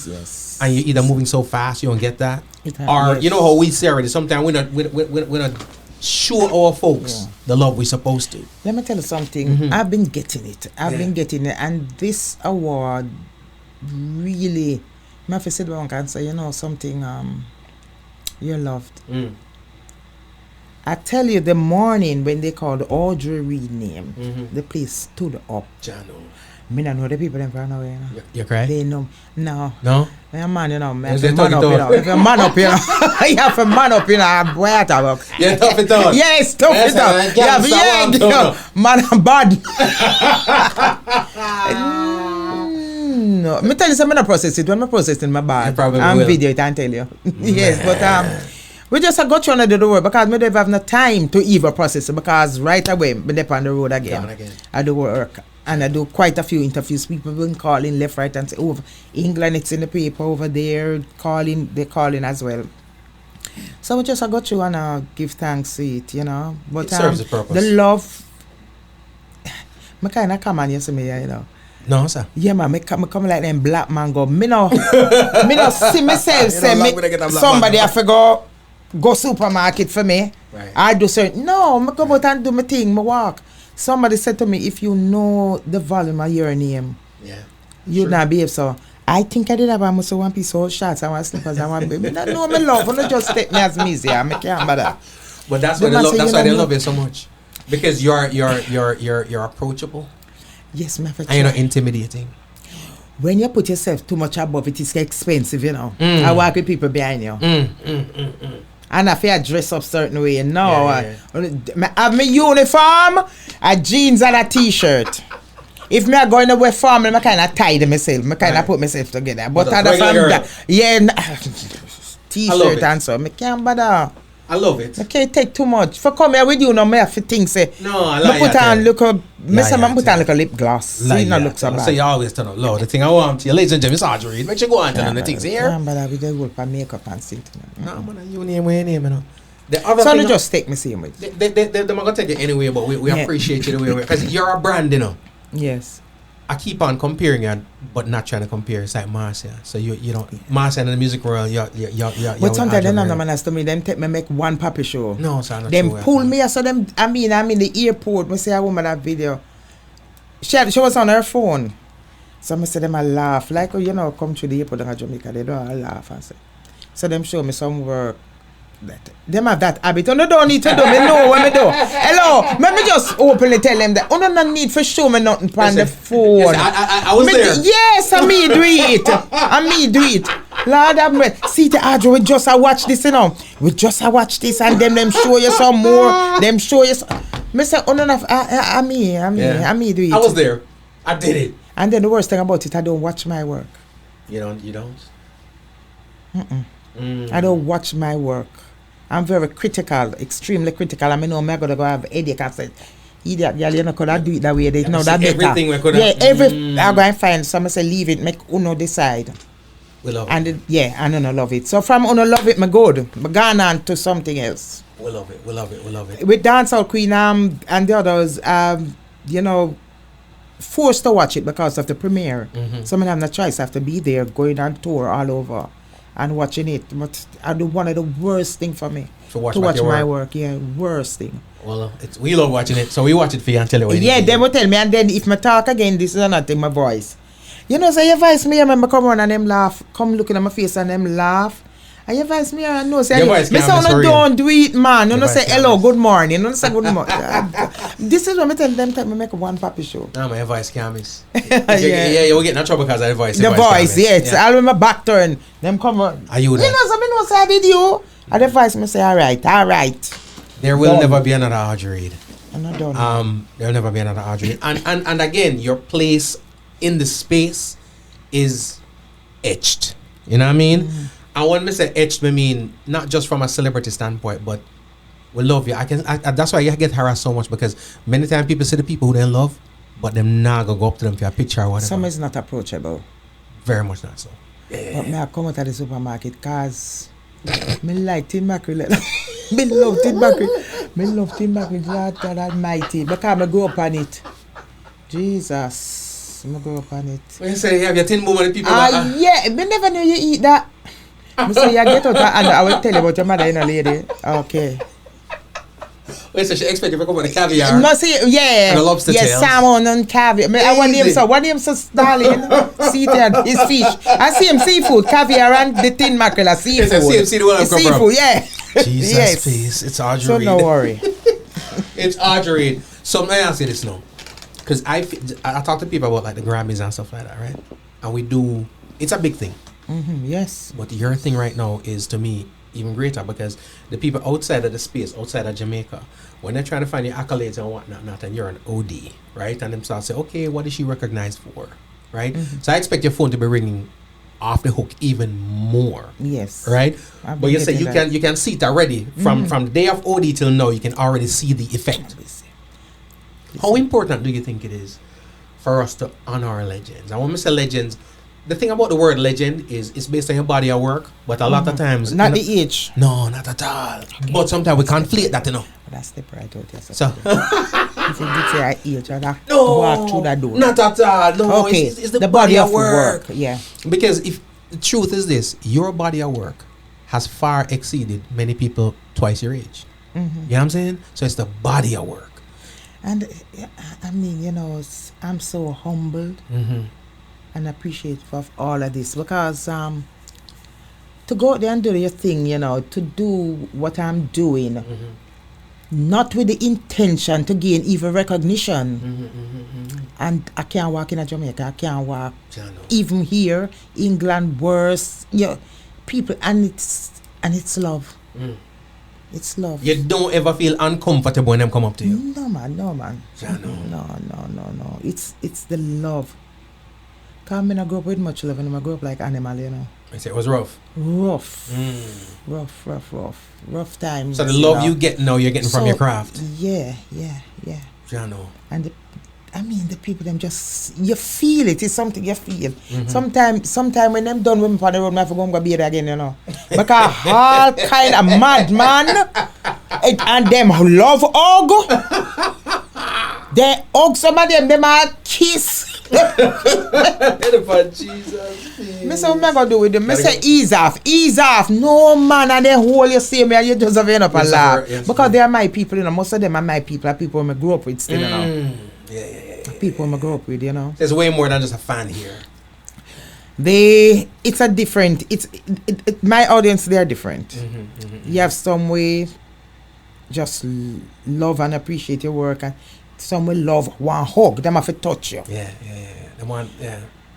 and you're either moving so fast you don't get that, or you know how we say already. Sometimes we're not show our folks the love we're supposed to. Let me tell you something. I've been getting it. And this award really, my sit down and say, something. You're loved. I tell you, the morning when they called Audrey Reid name, the place stood up. Jano. Me don't know the people them from nowhere, you know. You cry? They know. No. No? Me a man, you know. Me Is have to they man up, talking you know. If a man up, you know. You have to man up, you know. Boy, I talk. Yeah, tough it out. Yes, tough Yes, it out. man, Yeah, gangster yeah, one, yeah. tough. Man, I'm bad. No, me tell you something. I process it. When I process it, my bad. You probably I'm will. video it and tell you. Yes, but we just got you on the road because me don't have no time to even process it because right away me dey on the road again. I do work and I do quite a few interviews. People been calling left, right, and say, "Oh, England, it's in the paper over there." They're calling as well. So we just got you and give thanks to it, you know. But It serves a purpose. the love, me kind of come on, you see me, you know. No, sir. Yeah, man, me come like them black man go. Me no see myself say like me, when I get a black somebody man. have to go supermarket for me. Right. I do certain. No, me go out and do my thing, me walk. Somebody said to me, if you know the volume of your name, Yeah. you not behave so. I think I did have almost one piece of shots. I want slippers. I want baby. I know me love. You just take me as me, yeah. I can't bother. But that's They why they must love. say That's you why they don't love know. you so much, because you're approachable Yes, me have to and you're not try. intimidating. When you put yourself too much above it, it's expensive, you know. Mm. I work with people behind you. And if you dress up certain way, no. Yeah, I have my uniform, a jeans and a t-shirt. If me are going to wear form, I kind of tie myself. I kind of Right. put myself together. But But a other from regular that, yeah, I love t-shirt it. and so, I can't bother. I love it. I can't take too much. For come here with you, no, I have to think, say, No, I me like put on look up, me say, Lie I put at on you. like a lip gloss. See, not look so So bad. you always turn up low. The thing I want to you, ladies and gentlemen, it's Audrey Reid. Make sure you go on to the things here. Can't bother with the whole for makeup and shit. No, man, you name where your name, you know. The other So thing, they just take me same way. they're gonna take it anyway, but we Yeah. appreciate you the way because you're a brand, you know. Yes. I keep on comparing you, but not trying to compare. It's like Marcia. So you don't Marcia in the music world. You're But sometimes Audrey them Reid. no man has to me, them take me make one puppy show. No, sir, not Them true, pull yeah. me, so them, I'm in the airport, I see a woman that video. She was on her phone. So I say them a laugh. Like, you know, come to the airport in Jamaica, they don't laugh. I say. So them show me some work. Them have that habit. You don't need to do. Me know what me do. Hello. Let me just openly tell them that. You don't need for show me nothing on the phone. Yes, I was there. Yes, I me do it. I me do it. Lord have mercy. See the Audrey, we just watch this, you know. We just watch this and them show you some more. Them show you some. Me say, oh no, I me do it. I was there. I did it. And then the worst thing about it, I don't watch my work. You don't. I don't watch my work. I'm very critical, extremely critical. I mean, I'm going to go have a headache and say, idiot, girl, you know, could I do it that way? They know see that better. everything we could Yeah, have- I go and find some say leave it, make Uno decide. We love it. And I don't love it. So from Uno love it, me good. Me gone on to something else. We love it. We love it. We love it. With Dancehall Queen and the others, you know, forced to watch it because of the premiere. So I have no choice. I have to be there, going on tour all over and watching it. But I do one of the worst thing for me. To watch my work. work. Yeah, worst thing. Well, we love watching it, so we watch it for you and tell you what you Yeah, need to they do. will tell me, and then if I talk again, this is another thing, my voice. You know, say your voice me, I remember come on and them laugh, come looking at my face and them laugh. And your voice me, I know, say, Your voice me can't say, miss no, for real. don't do it, man. You Your know, voice say can't hello, miss. good morning. You know, say good morning. This is what I tell them, time I make one papi show. No, my voice can't miss. Yeah. Yeah, you will get in trouble because of the voice. The Your voice, can't miss. yes. I remember back turn. Them come on. Are you You there? know, so me know, say I did you. And the voice me say, all right. There will Done. never be another Audrey Reid. I'm not done. There will never be another Audrey Reid. And again, your place in the space is etched. You know what I mean? And when I say etched, I mean not just from a celebrity standpoint, but we love you. I that's why I get harassed so much because many times people see the people who they love, but them not gonna go up to them for a picture or whatever. Some is not approachable. Very much not so. But me I come out of the supermarket cause me like tin mackerel. Me love tin mackerel. Me love tin mackerel. God Almighty. Because I grew up on it. Jesus. I grew up on it. When you say you have your tin boom and the people Yeah. Me never knew you eat that. Me say you get out and I will tell you about your mother, you know, lady. Okay. wait, so she expect you to come with the caviar. No, see, yeah. And the lobster yeah, tails. salmon and caviar. I want him Easy. so. What him so, darling? See there, his fish. I see him seafood, caviar and the tin mackerel are seafood. Yes, see the one I'm It's come from. seafood, yeah. Jesus, Yes. please. It's Audrey So Reid. no worry. It's Audrey Reid. So may I ask you this now? Because I talk to people about like the Grammys and stuff like that, right? And we do, it's a big thing. Yes. But your thing right now is, to me, even greater, because the people outside of the space, outside of Jamaica, when they're trying to find your accolades and whatnot, and you're an OD, right? And them start say, okay, what is she recognized for, right? So I expect your phone to be ringing off the hook even more. Yes. Right? I've But been you say getting you can see it already from the day of OD till now. You can already see the effect. How important do you think it is for us to honor our legends? And when we say legends, the thing about the word legend is it's based on your body of work, but a lot of times Not the age. No, not at all. But sometimes we conflate that, you know. That's the right out there. So If you did say age, or that no, walk through that door. not at all. No, Okay. it's the body of work. Yeah. Because if the truth is this, your body of work has far exceeded many people twice your age. You know what I'm saying? So it's the body of work. And I mean, I'm so humbled and appreciative of all of this, because to go out there and do your thing, to do what I'm doing, not with the intention to gain even recognition. And I can't walk in Jamaica, I can't walk even here, England, worse, people, and it's love. It's love. You don't ever feel uncomfortable when them come up to you. No man. No. It's the love. Cause I grew up with much love, and I grew up like animal, I say it was rough. Rough times. So the love you get now, you're getting from your craft. Yeah. I know. And the people, them just, you feel it. It's something you feel. Sometime when them done with me on the road, I have to go and be there again, Because all kind of madman, and them love hug. They hug some of them are kiss. Jesus. Me say, what am I going to do with them? Me say, ease off. No, man, and they hold you same and you just have end up and laugh. Because they are my people, Most of them are my people I grew up with still, Yeah. People I grew up with, There's way more than just a fan here. It's a different, my audience, they are different. You have some way just love and appreciate your work, and some will love one hug, them have to touch you. Yeah. They want,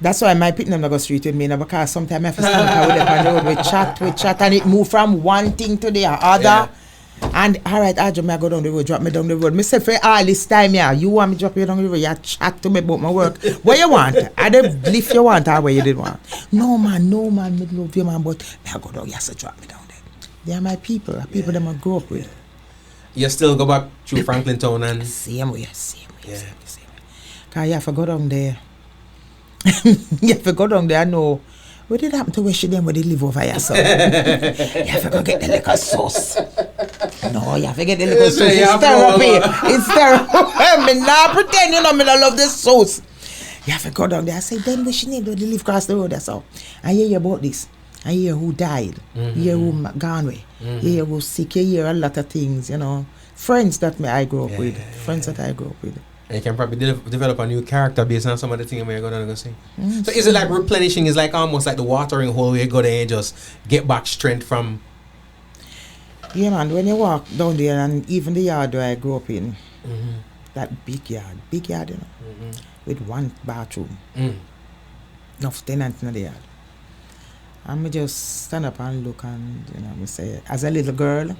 That's why my people never go street with me now, because sometimes I have to stand up with them on the road, we chat, and it move from one thing to the other. Yeah. And alright, I just go down the road, drop me down the road. Me say for all this time, you want me drop you down the road, you chat to me about my work. What you want? I don't lift you want or what you did want. No man, me love you, man, but I go down, you have to drop me down there. They are my people, them I grew up with. You still go back through Franklin Town and Same way. Yeah. Cause you have to go down there. I know. What did happen to where she them where they live over here, so? You have to go get the liquor sauce. No, you have to get the liquor sauce. It's therapy. Me not pretend, me don't love this sauce. You have to go down there. I say, then where she name do they live across the road, that's all. I hear about this. I hear who died. You hear who gone away. You hear who sick. You hear a lot of things, Friends that I grew up with. Friends that I grew up with. And you can probably develop a new character based on some of the things you're going to see. So is it like replenishing? Is like almost like the watering hole where you go there and just get back strength from? Yeah, man. When you walk down there, and even the yard where I grew up in, that big yard, with one bathroom, enough tenants in the yard. And me just stand up and look and, me say, as a little girl,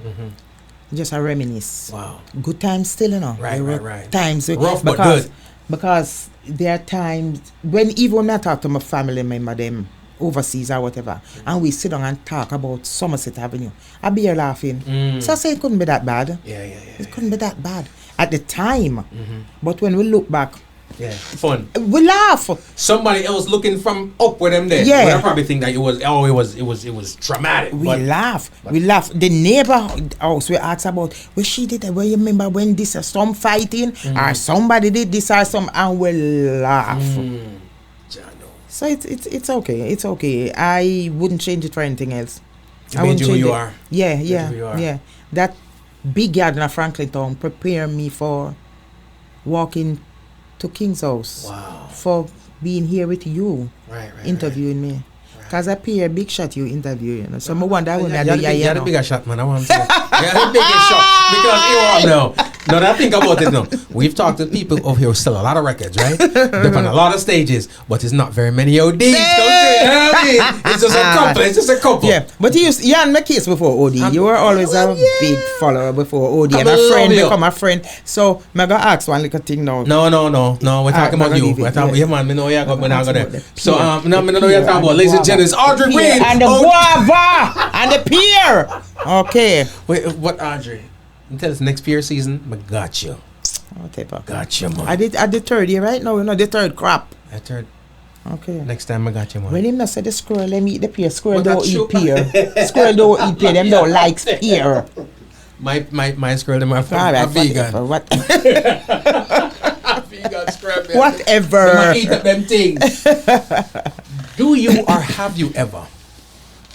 just a reminisce. Wow. Good times still, Right. Times. Rough but good. Because there are times, even when I talk to my family member, them overseas or whatever, and we sit down and talk about Somerset Avenue, I be here laughing. So I say it couldn't be that bad. Yeah. It couldn't be that bad at the time. But when we look back, fun. We laugh. Somebody else looking from up with them there. Yeah. Well, I probably think that it was traumatic. We laugh. The neighbor house we ask about, well, she did that. Well, you remember when this some fighting or somebody did this or some, and we laugh. So it's okay. It's okay. I wouldn't change it for anything else. I wouldn't change you are. Yeah. That big yard in Franklin Town prepare me for walking to King's house. Wow. For being here with you, interviewing me. Because I pay a big shot you interview, So I wonder when I do the bigger shot, man. I want to say. The biggest shot. Because you are now. No, now think about it now. We've talked to people over here who sell a lot of records, right? They're on a lot of stages, but it's not very many ODs. You know what I mean? It's just a couple. It's just a couple. Yeah, but you had my case before OD. You were always a big follower before OD, and a friend become a friend. So, I'm going to ask one little thing now. No. We're talking about you. We're talking about you, man. I know you're going there. So, I know you're talking about, ladies and gentlemen, Audrey Reid. And the guava and the pear. Okay. Wait, what, Audrey? Until it's next pear season, I got you. Whatever. Got you, man. I did the third year right now, the third crop. The third. Okay. Next time I got you, man. When him not say the squirrel, let me eat the pear. Squirrel don't eat pear. Squirrel don't eat pear. Them don't like pear. My squirrel, them are Right, vegan. What? Vegan squirrel. Whatever. Them eat up them things. Do you or have you ever?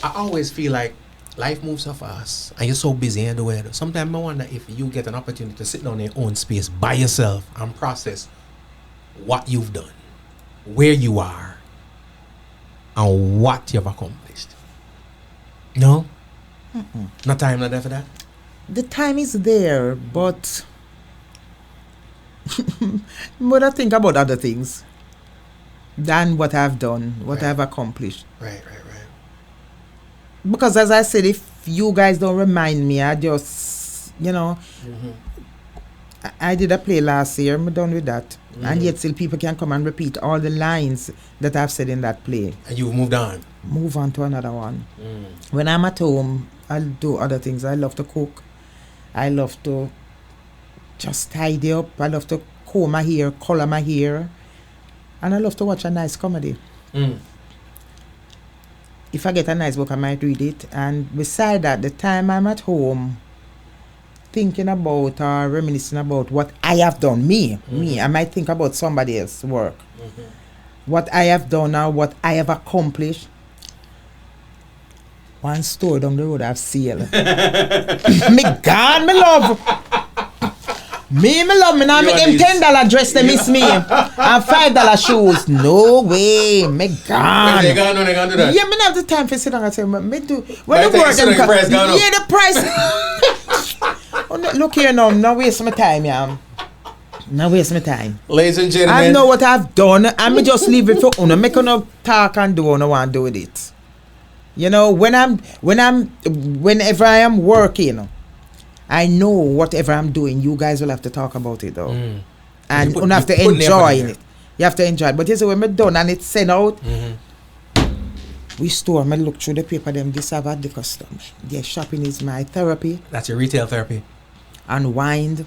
I always feel like life moves so fast and you're so busy and the way. Sometimes I wonder if you get an opportunity to sit down in your own space by yourself and process what you've done, where you are, and what you've accomplished. No? No time not there for that? The time is there, but but I think about other things than what I've done, what I've accomplished. Right. Because as I said, if you guys don't remind me, I just, I did a play last year, I'm done with that. And yet still people can come and repeat all the lines that I've said in that play. And you've moved on? Move on to another one. When I'm at home, I'll do other things. I love to cook. I love to just tidy up. I love to comb my hair, color my hair. And I love to watch a nice comedy. If I get a nice book, I might read it. And beside that, the time I'm at home, thinking about or reminiscing about what I have done, me, I might think about somebody else's work. What I have done or what I have accomplished. One store down the road I've seen. Me God, me love. Me love me now. Make them $10 dress they miss me. And $5 shoes. No way. Me gone. They gonna do that. Yeah, me not have the time for sit down and say, me do. When the work them the price. Oh, no, look here now. No waste my time, yeah. No waste my time. Ladies and gentlemen, I know what I've done. And me just leave it for una. Make no talk and do what I want to do with it. Whenever I am working, I know whatever I'm doing, you guys will have to talk about it though. And you have to enjoy it. You have to enjoy it. But you see, when I'm done and it's sent out, we store, I look through the paper, them this have at the custom. Their shopping is my therapy. That's your retail therapy. Unwind,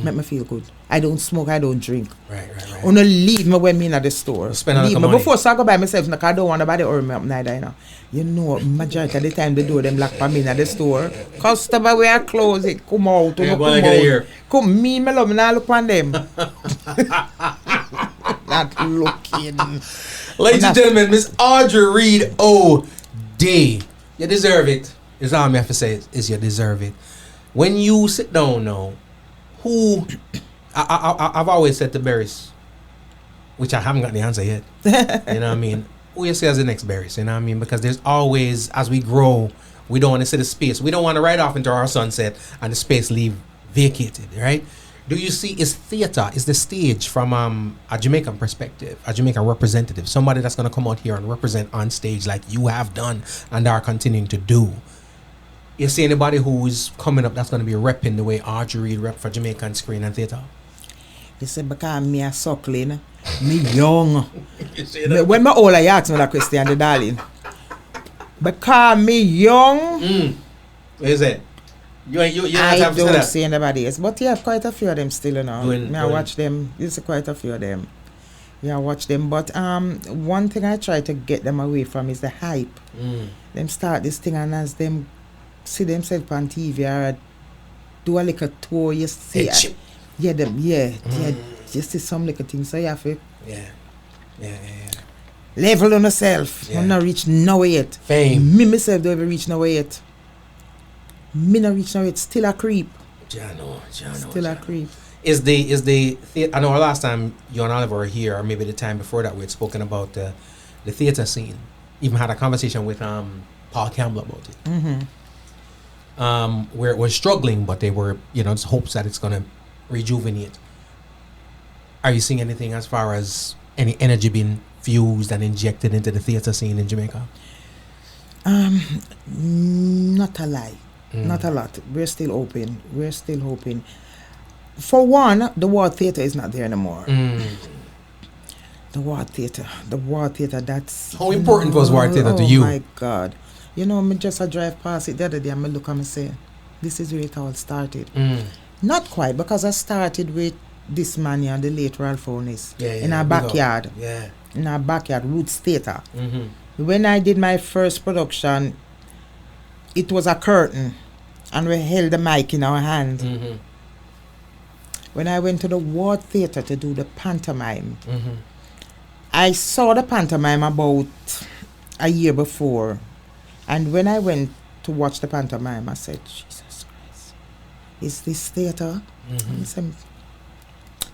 make me feel good. I don't smoke, I don't drink. Right. Wanna leave me when me in at the store. Spend leave me money. before so I go by myself, I don't want nobody hurry me up neither, majority of the time they do them lock for me in at the store. Customer we are close it, come out, come me love me now look on them. Not looking. Ladies and gentlemen, Miss Audrey Reid O.D. You deserve it. Is all I have to say is you deserve it. When you sit down now, who I've always said to Barris, which I haven't got the answer yet. You know what I mean? Who you see as the next Barris? You know what I mean? Because there's always, as we grow, we don't want to see the space. We don't want to ride off into our sunset and the space leave vacated, right? Do you see, is theater, is the stage from a Jamaican perspective, a Jamaican representative, somebody that's going to come out here and represent on stage like you have done and are continuing to do? You see anybody who is coming up that's going to be repping the way Audrey Reid rep for Jamaican screen and theater? You say, because me a suckling, me young. You see that? When my old, I ask me that question, the darling. Because me young. What is it? You I have to say don't that. see anybody else. But you have quite a few of them still, I watch them. You see quite a few of them. Yeah, I watch them. But one thing I try to get them away from is the hype. Them start this thing and as them see themselves on TV or do a little tour, you see. Just see some little things. So you have to level on yourself. I'm not reach nowhere yet. Fame. Me myself don't even reach nowhere yet. Me not reach nowhere yet. Still a creep. Still a creep. Is the I know last time you and Oliver were here, or maybe the time before that we had spoken about the theater scene. Even had a conversation with Paul Campbell about it. Where it was struggling, but they were, there's hopes that it's gonna rejuvenate. Are you seeing anything as far as any energy being fused and injected into the theatre scene in Jamaica? Not a lie. Not a lot. We're still open. We're still hoping. For one, the War Theatre is not there anymore. The War Theatre, that's... How important was War Theatre to you? Oh my God. You know, me just a drive past it the other day and me look and me say, this is where it all started. Not quite, because I started with this man here, the late Ralph Onis, in our backyard. Yeah. In our backyard, Roots Theatre. When I did my first production, it was a curtain and we held the mic in our hand. When I went to the War Theatre to do the pantomime, I saw the pantomime about a year before. And when I went to watch the pantomime, I said, Jesus Christ, is this theatre? I said,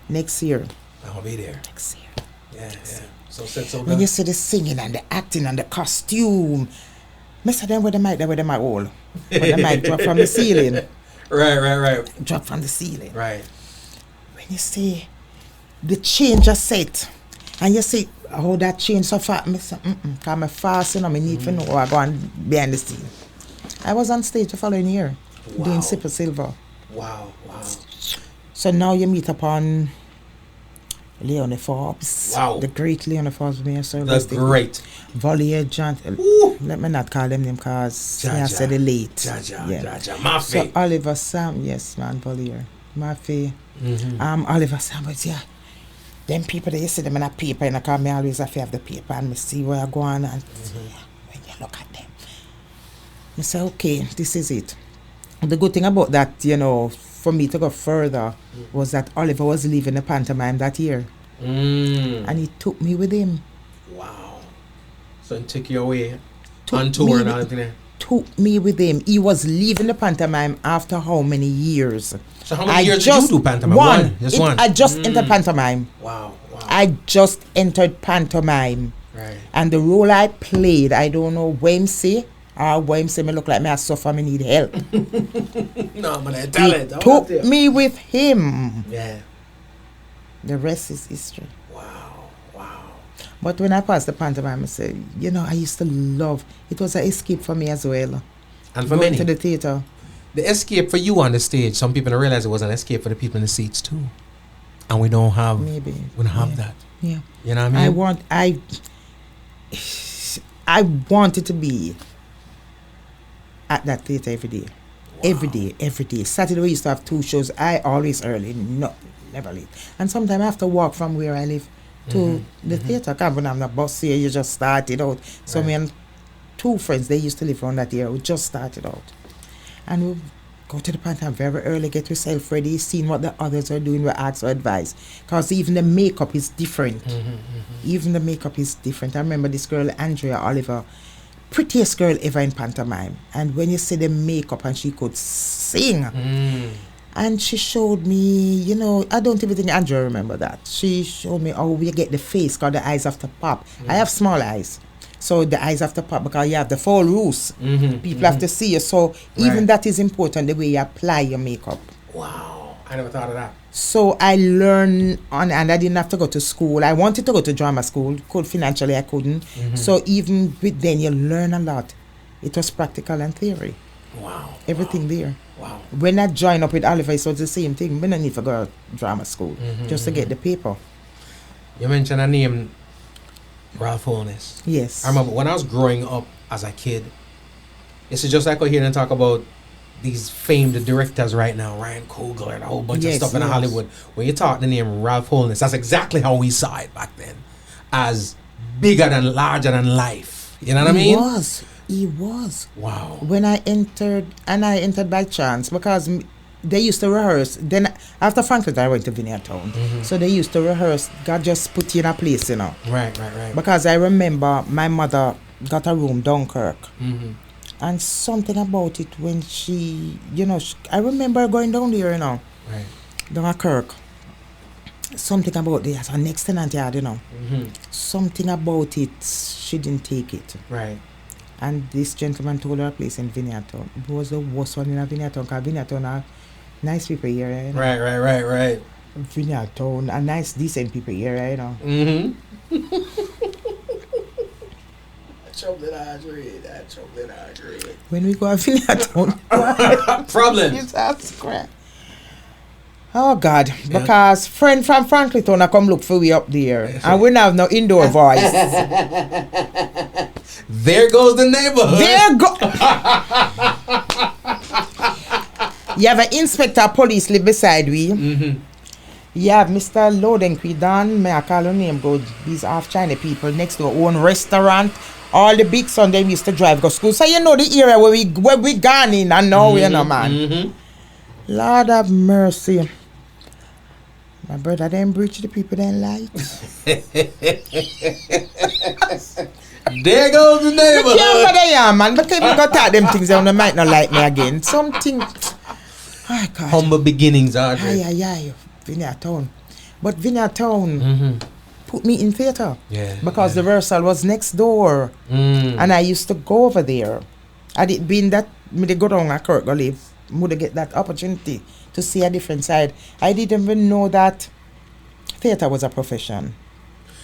next year. I'll be there. Next year. Yeah. So when you see the singing and the acting and the costume, I said, then where the mic all? When the mic drop from the ceiling. Right. Drop from the ceiling. Right. When you see the change of set, and you see how that change so fast, I say, because I'm fast, I need to know I go on behind the scene. I was on stage the following year, doing Sipper Silver. Wow. So now you meet upon Leone Forbes. Wow. The great Leone Forbes Mayor That's Service. great. Volier John. Let me not call them because I said the late. Jaja. Murphy. So Oliver Sam, yes, man, Volier. Murphy. Oliver Sam, but yeah. Them people, they see them in a paper, and I call me always have the paper and me see where I go on. And when you look at them, I say, okay, this is it. The good thing about that, you know, for me to go further, was that Oliver was leaving the pantomime that year. And he took me with him. Wow. So he took you away on tour and all that. Took me with him. He was leaving the pantomime after how many years? So how many years did you do pantomime? One. Just one. I just entered pantomime. Wow. I just entered pantomime. Right. And the role I played, I don't know Wemsey. Wemsey me look like me I suffer, me need help. No, but I tell it. Took me with him. Yeah. The rest is history. Wow. But when I passed the pantomime, I said, you know, I used to love, it was an escape for me as well. And for going many. to the theatre. The escape for you on the stage, some people don't realize it was an escape for the people in the seats too. And we don't have that. Yeah. You know what I mean? I wanted to be at that theatre every day. Wow. Every day. Saturday we used to have 2 shows. I always early, never late. And sometimes I have to walk from where I live to the theatre. Because when I'm the bus here, you just started out. So me and 2 friends, they used to live around that area, we just started out. And we go to the pantomime very early, get yourself ready, seeing what the others are doing, we ask for advice. Because even the makeup is different. Even the makeup is different. I remember this girl, Andrea Oliver, prettiest girl ever in pantomime. And when you see the makeup and she could sing. And she showed me, you know, I don't even think Andrea remember that. She showed me how we get the face, because the eyes have to pop. I have small eyes. So the eyes have to pop because you have the full roots. People have to see you. So even that is important, the way you apply your makeup. Wow. I never thought of that. So I learned and I didn't have to go to school. I wanted to go to drama school. Financially, I couldn't. So even with then, you learn a lot. It was practical and theory. Wow. Everything there. Wow. When I joined up with Oliver, it was the same thing. We don't need to go to drama school just to get the paper. You mentioned a name, Ralph Onis. Yes. I remember when I was growing up as a kid, it's just like I hear and talk about these famed directors right now, Ryan Coogler and a whole bunch of stuff in Hollywood. When you talk the name Ralph Onis, that's exactly how we saw it back then, as bigger than, larger than life. You know what I mean? He was. Wow. When I entered, and I entered by chance, because they used to rehearse. Then after Franklin, I went to Vineyard Town. So they used to rehearse. God just put you in a place, you know. Right. Because I remember my mother got a room Dunkirk. And something about it when she, you know, I remember going down there, you know. Right. Dunkirk. Something about this. Her next tenant yard, you know. Something about it, she didn't take it. Right. And this gentleman told her a place in Vineyard Town. It was the worst one in a Vineyard Town, because Vineyard Town Nice people here, you know. Right. Vineyard Town, and nice, decent people here, you know. Mm-hmm. When we go to Vineyard Town, Problems. Jesus Christ. Oh God, because friend from Franklin Town I come look for we up there, and we don't have no indoor voice. There goes the neighborhood. There go. You have an inspector police live beside we. Mm-hmm. You have Mr. Lodenqui Dan, may I call her name good. These half China people next to our own restaurant. All the big son them used to drive go school. So you know the area where we gone in and now you know man. Mm-hmm. Lord have mercy. My brother them breach the people then light. There goes the neighborhood. Yeah, but they are man. But if you got tell them things they might not like me again. Something. Oh God. Humble beginnings, Audrey. Aye. Vineyard Town. But Vineyard Town put me in theatre. Yeah. Because the rehearsal was next door. And I used to go over there. Had it been that me they go down at Kirk go live, would get that opportunity to see a different side. I didn't even know that theatre was a profession.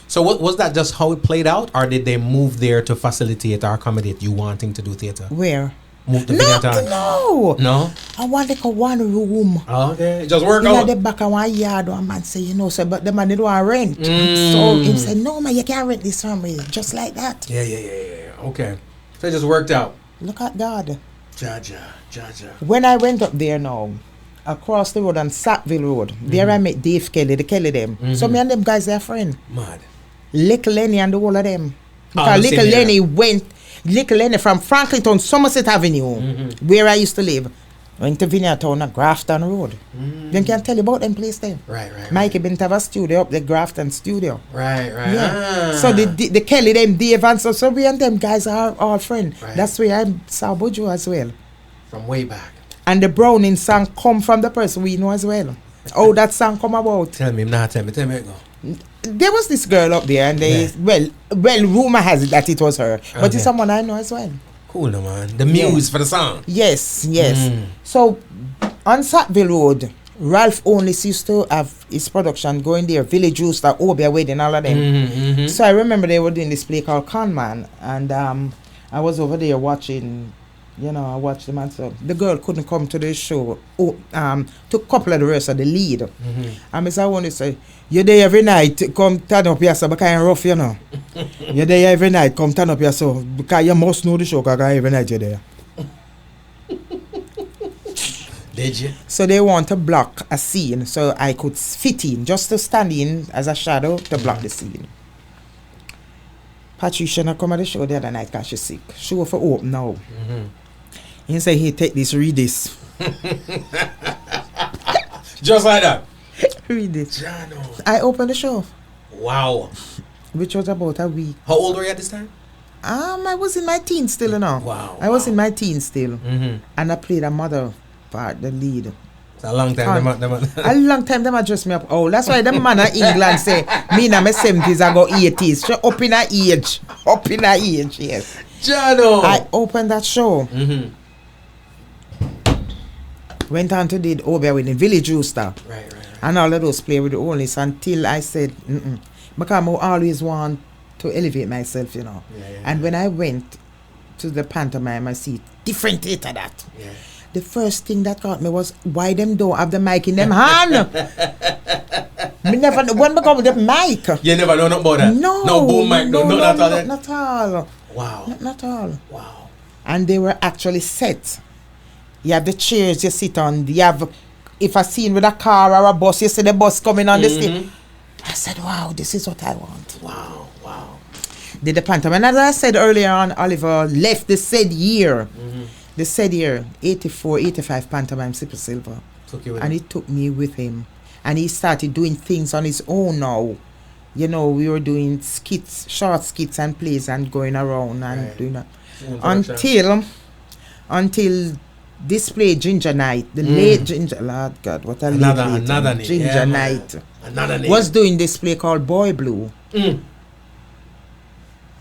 So was that just how it played out, or did they move there to facilitate or accommodate you wanting to do theatre? Where? Move to Vineyard Town? No? I want like a one room. Okay, it just worked In out. the back of one yard, one man say, you know, so, but the man didn't want rent. So he said, no man, you can't rent this from me. Just like that. Yeah. Okay. So it just worked out. Look at God. Jaja. When I went up there now, across the road on Sackville Road, there I met Dave Kelly, the Kelly them. So me and them guys, they're friends. Mad. Little Lenny and the whole of them. Oh, Because the Little same Lenny went, Little Lenny from Franklin Town, Somerset Avenue, where I used to live, went to Vineyard Town at Grafton Road. Then can tell you about them place there. Right. Mikey been to have a studio up the Grafton studio. Right. Yeah. So the Kelly them, Dave and so we and them guys are all friends. Right. That's where I saw Bojo as well. From way back. And the Browning song come from the person we know as well. How that song come about? Tell me it go. There was this girl up there, and they well, rumor has it that it was her, but it's someone I know as well. Cool, no man. The muse for the song. Yes. So on Sackville Road, Ralph Onlys used to have his production going there, Village Rooster, Obia Wedding, all of them. So I remember they were doing this play called Conman, and I was over there watching. You know, I watched them and so the girl couldn't come to the show. Took a couple of the rest of the lead. And Miss I want to say, you're there every night, come turn up here so kind of rough, you know. You're there every night, come turn up here so because you must know the show because every night you're there. Did you? So they want to block a scene so I could fit in, just to stand in as a shadow to block the scene. Patricia not come at the show the other night because she's sick. Show for open now. He say he take this, read this. Just like that. Read it. Jano. I opened the show. Wow. Which was about a week. How old were you at this time? I was in my teens still, you know. Wow. I was in my teens still. And I played a mother part, the lead. It's a long time. A long time them a dress me up. Oh, that's why them man in England say me in my 70s I go 80s. So up in a age. Up in a age, yes. Jano. I opened that show. Went on to did Obia with the Village Rooster. Right. And all of those play with the Onlys until I said, because I always want to elevate myself, you know. And when I went to the pantomime, I see different theater that. The first thing that caught me was why them don't have the mic in them hand. Me never when we come with the mic. You never know nothing about that? No boom mic, no, not all that? Not all. Wow. Not all. Wow. And they were actually set. You have the chairs you sit on. You have, if I seen with a car or a bus, you see the bus coming on the stage. I said, wow, this is what I want. Wow. Did the pantomime. And as I said earlier on, Oliver left the said year. The said year, 84, 85 pantomime Super Silver. And he took me with him. And he started doing things on his own now. You know, we were doing skits, short skits and plays and going around and doing that. Until this play Ginger Night, the late Ginger, Lord God, what a another name. Ginger Night. Another name. Was doing this play called Boy Blue. The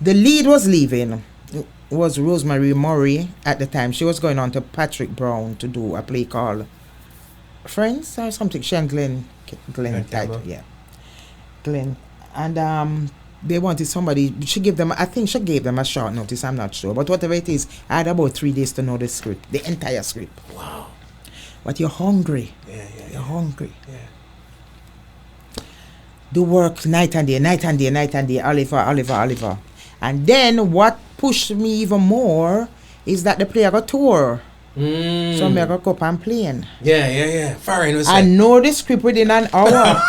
lead was leaving. It was Rosemary Murray at the time. She was going on to Patrick Brown to do a play called friends or something. She and Glenn title, yeah. Glenn. And they wanted somebody. She gave them. I think she gave them a short notice. I'm not sure, but whatever it is, I had about 3 days to know the script, the entire script. Wow. But you're hungry. Yeah. You're hungry. Yeah. Do work night and day. Oliver. And then what pushed me even more is that the player got tour. So I got go up and playing. Yeah. Foreign. I know the script within an hour.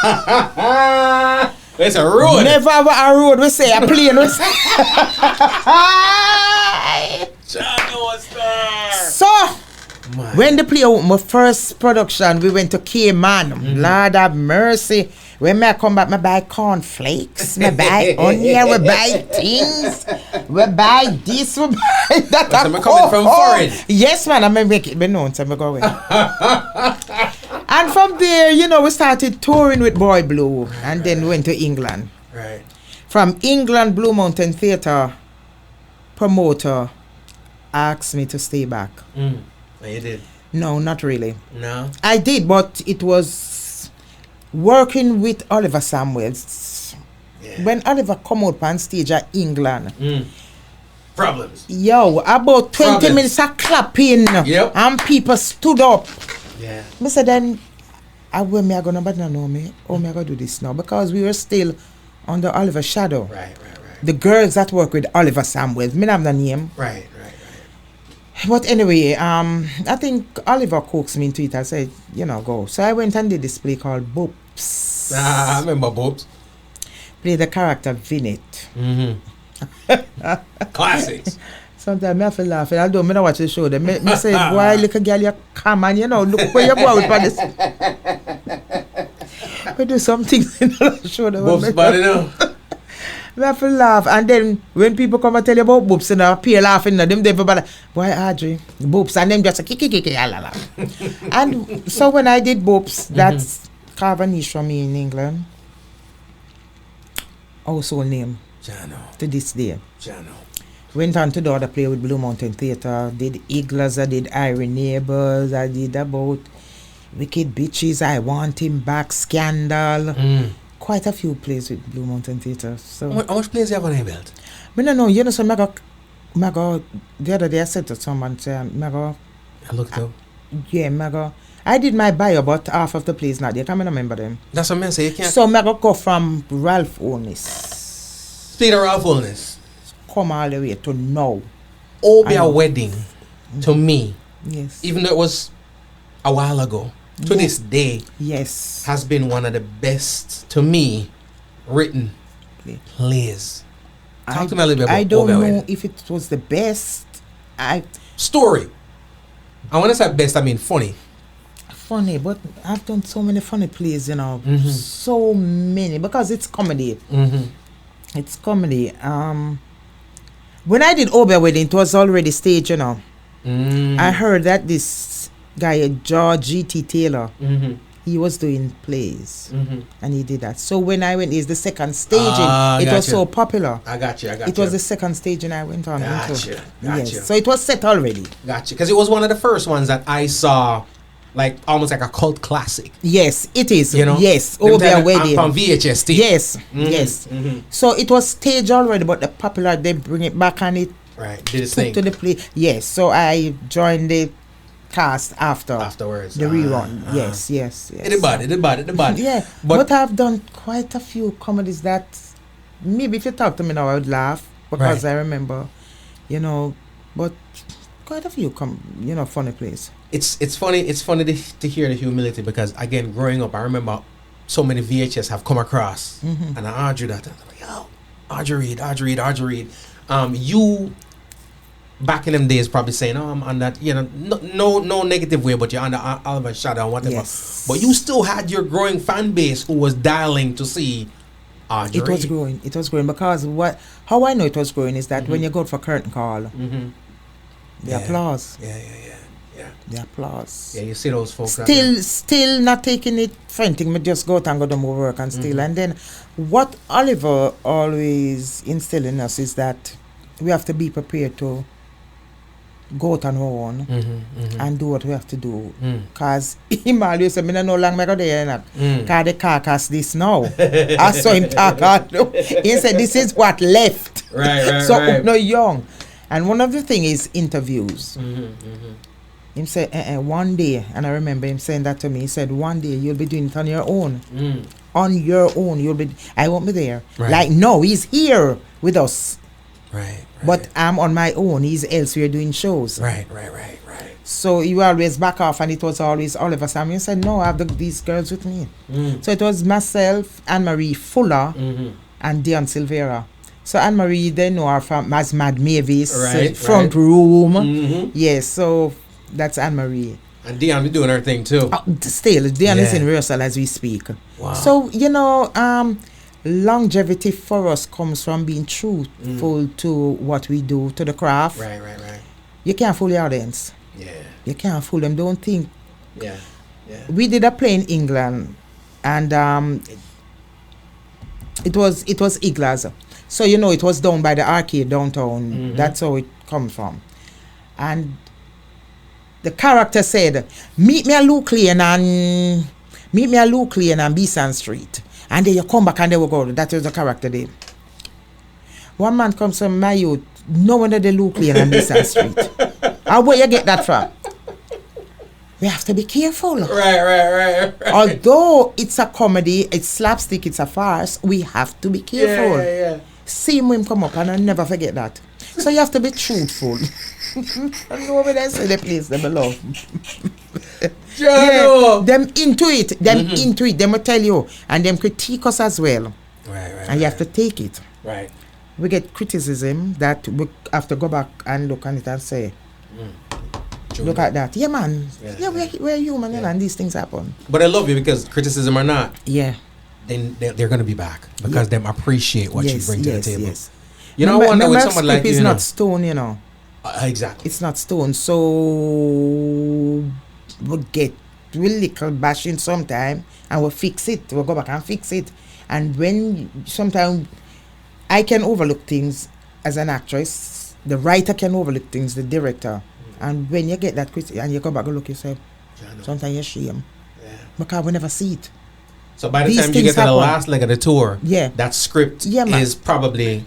It's a road. Never a road, we say, a plane, we say. So, when the play opened, my first production, we went to Cayman. Lord have mercy. When I come back, I buy cornflakes, I buy onion, we buy things, we buy this, we buy that. So I'm coming from foreign. Yes, man, I'm make it be known, so I'm going. And from there, we started touring with Boy Blue, and then went to England. Right. From England, Blue Mountain Theatre promoter asked me to stay back. You did? No, not really. No? I did, but it was working with Oliver Samuels. Yeah. When Oliver come out on stage at England, problems. Yo, about 20 minutes of clapping, and people stood up. Yeah. I said, then, where me I gonna know me? Oh, me I gonna do this now? Because we were still under Oliver's shadow. Right. The girls that work with Oliver Samuels, me have the name. Right. But anyway, I think Oliver coaxed me into it. I said, go. So I went and did this play called Boops. I remember Boops. Played the character Vinet. Classics. Sometimes I have to laugh. Although I don't watch the show. I say, why little girl, you come and look where you go out for this. We do some things in the show. Boops body now. I have to laugh. And then when people come and tell you about Boops, and appear laughing, them everybody, boy, Audrey, Boops, and them just kiki, la. And so when I did Boops, that's carve a niche for me in England. Household name. Jano. To this day. Jano. Went on to the other play with Blue Mountain Theatre. Did Eagles, I did Iron Neighbors, I did about Wicked Bitches, I Want Him Back, Scandal. Quite a few plays with Blue Mountain Theatre. So How much plays you have on your belt? I don't know, so I go, the other day I said to someone, I looked up. Yeah, I did my bio, but half of the plays not there. I can't remember them. That's what I say. You can't. So I go from Ralph Onis. Speed of Ralph Onis. Come all the way to now. Obia Wedding, to me, yes, even though it was a while ago, to this day, yes, has been one of the best, to me, written plays. Talk to me a little bit about I don't Obia know Wedding. if it was the best. Story. I want to say best, I mean funny. Funny, but I've done so many funny plays, so many, because it's comedy. It's comedy. When I did Obia Wedding, it was already staged, I heard that this guy, George G.T. Taylor, he was doing plays, and he did that. So when I went, it's the second staging. It was so popular. I got you. It was the second staging I went on. Gotcha. Yes. So it was set already. Gotcha. Because it was one of the first ones that I saw, like almost like a cult classic. Yes, it is. Yes, Obia Wedding. From VHS too. Yes. So it was staged already, but the popular, they bring it back and it did its thing to the play. Yes, so I joined the cast afterwards. The rerun. Yes. The body. Yeah, but I've done quite a few comedies that maybe if you talk to me now, I would laugh because I remember, but quite a few funny plays. It's funny to hear the humility, because again, growing up, I remember so many VHS have come across, and I Audrey that, like, yo, Audrey Reid. You back in them days probably saying, oh, I'm on that, no negative way, but you're under Oliver's shadow and whatever. Yes. But you still had your growing fan base who was dialing to see Audrey. It was growing because how I know it was growing is that when you go for curtain call, the applause. Yeah. The applause. Yeah, you see those folks. Still not taking it fainting. Me just go out and go do more work and still. And then what Oliver always instilled in us is that we have to be prepared to go out on our own and do what we have to do. Because him always say, I no longer go there. Because the carcass this now. I saw him talk. He said, this is what left. Right. So no young. And one of the things is interviews. Him said, one day, and I remember him saying that to me, he said, one day you'll be doing it on your own. On your own. I won't be there. Right. Like, no, he's here with us. Right. But I'm on my own. He's elsewhere doing shows. Right. So you always back off, and it was always Oliver Samuel said, no, I have these girls with me. So it was myself, Anne-Marie Fuller, and Dion Silvera. So Anne-Marie, they know her from as Mad Mavis, front room. Yes, so that's Anne-Marie. And Dion be doing her thing too. Still, Dion is in rehearsal as we speak. Wow. So, longevity for us comes from being truthful to what we do, to the craft. Right. You can't fool the audience. Yeah. You can't fool them. Don't think. Yeah. We did a play in England, and it was Iglas. So it was down by the arcade downtown. That's how it comes from. And the character said, meet me at Luke Lane and Beeson Street. And then you come back and they will go. That was the character there. One man comes from my youth, no wonder they Luke Lane and Beeson Street. And where you get that from? We have to be careful. Right. Although it's a comedy, it's slapstick, it's a farce, we have to be careful. Yeah. See him come up, and I never forget that. So you have to be truthful. I know when I say the place they belong. Them into it. Them will tell you. And them critique us as well. Right. And you have to take it. Right. We get criticism that we have to go back and look at it and say, look at that. Yeah, man. Yeah, we're human, and these things happen. But I love you because criticism or not, yeah, then they're going to be back because them appreciate what you bring to the table. Yes. You know, I wonder with someone like you. It's not stone, Exactly. It's not stone. So we little bashing sometime and we'll fix it. We'll go back and fix it. And when sometimes I can overlook things as an actress, the writer can overlook things, the director. And when you get that critic and you go back and look yourself, sometimes you're ashamed. Yeah. Because we never see it. So by the time you get to the last leg of the tour, that script is probably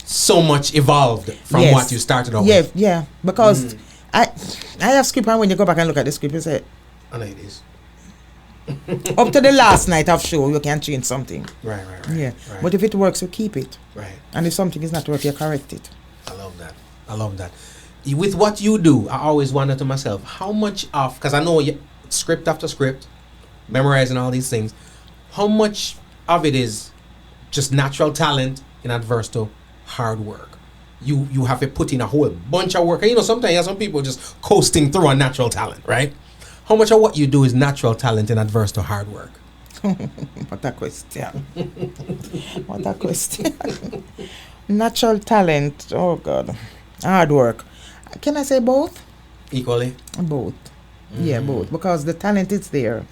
so much evolved from what you started off with. Yeah, because I have script, and when you go back and look at the script, you say, I know it is. Up to the last night of show, you can change something. Right. Yeah, right. But if it works, you keep it. Right. And if something is not working, you correct it. I love that. With what you do, I always wonder to myself, how much of, because I know script after script, memorizing all these things, how much of it is just natural talent in adverse to hard work? You have to put in a whole bunch of work. And sometimes you have some people just coasting through on natural talent, right? How much of what you do is natural talent in adverse to hard work? What a question. What a question. Natural talent, oh God. Hard work. Can I say both? Equally? Both. Yeah, both. Because the talent is there.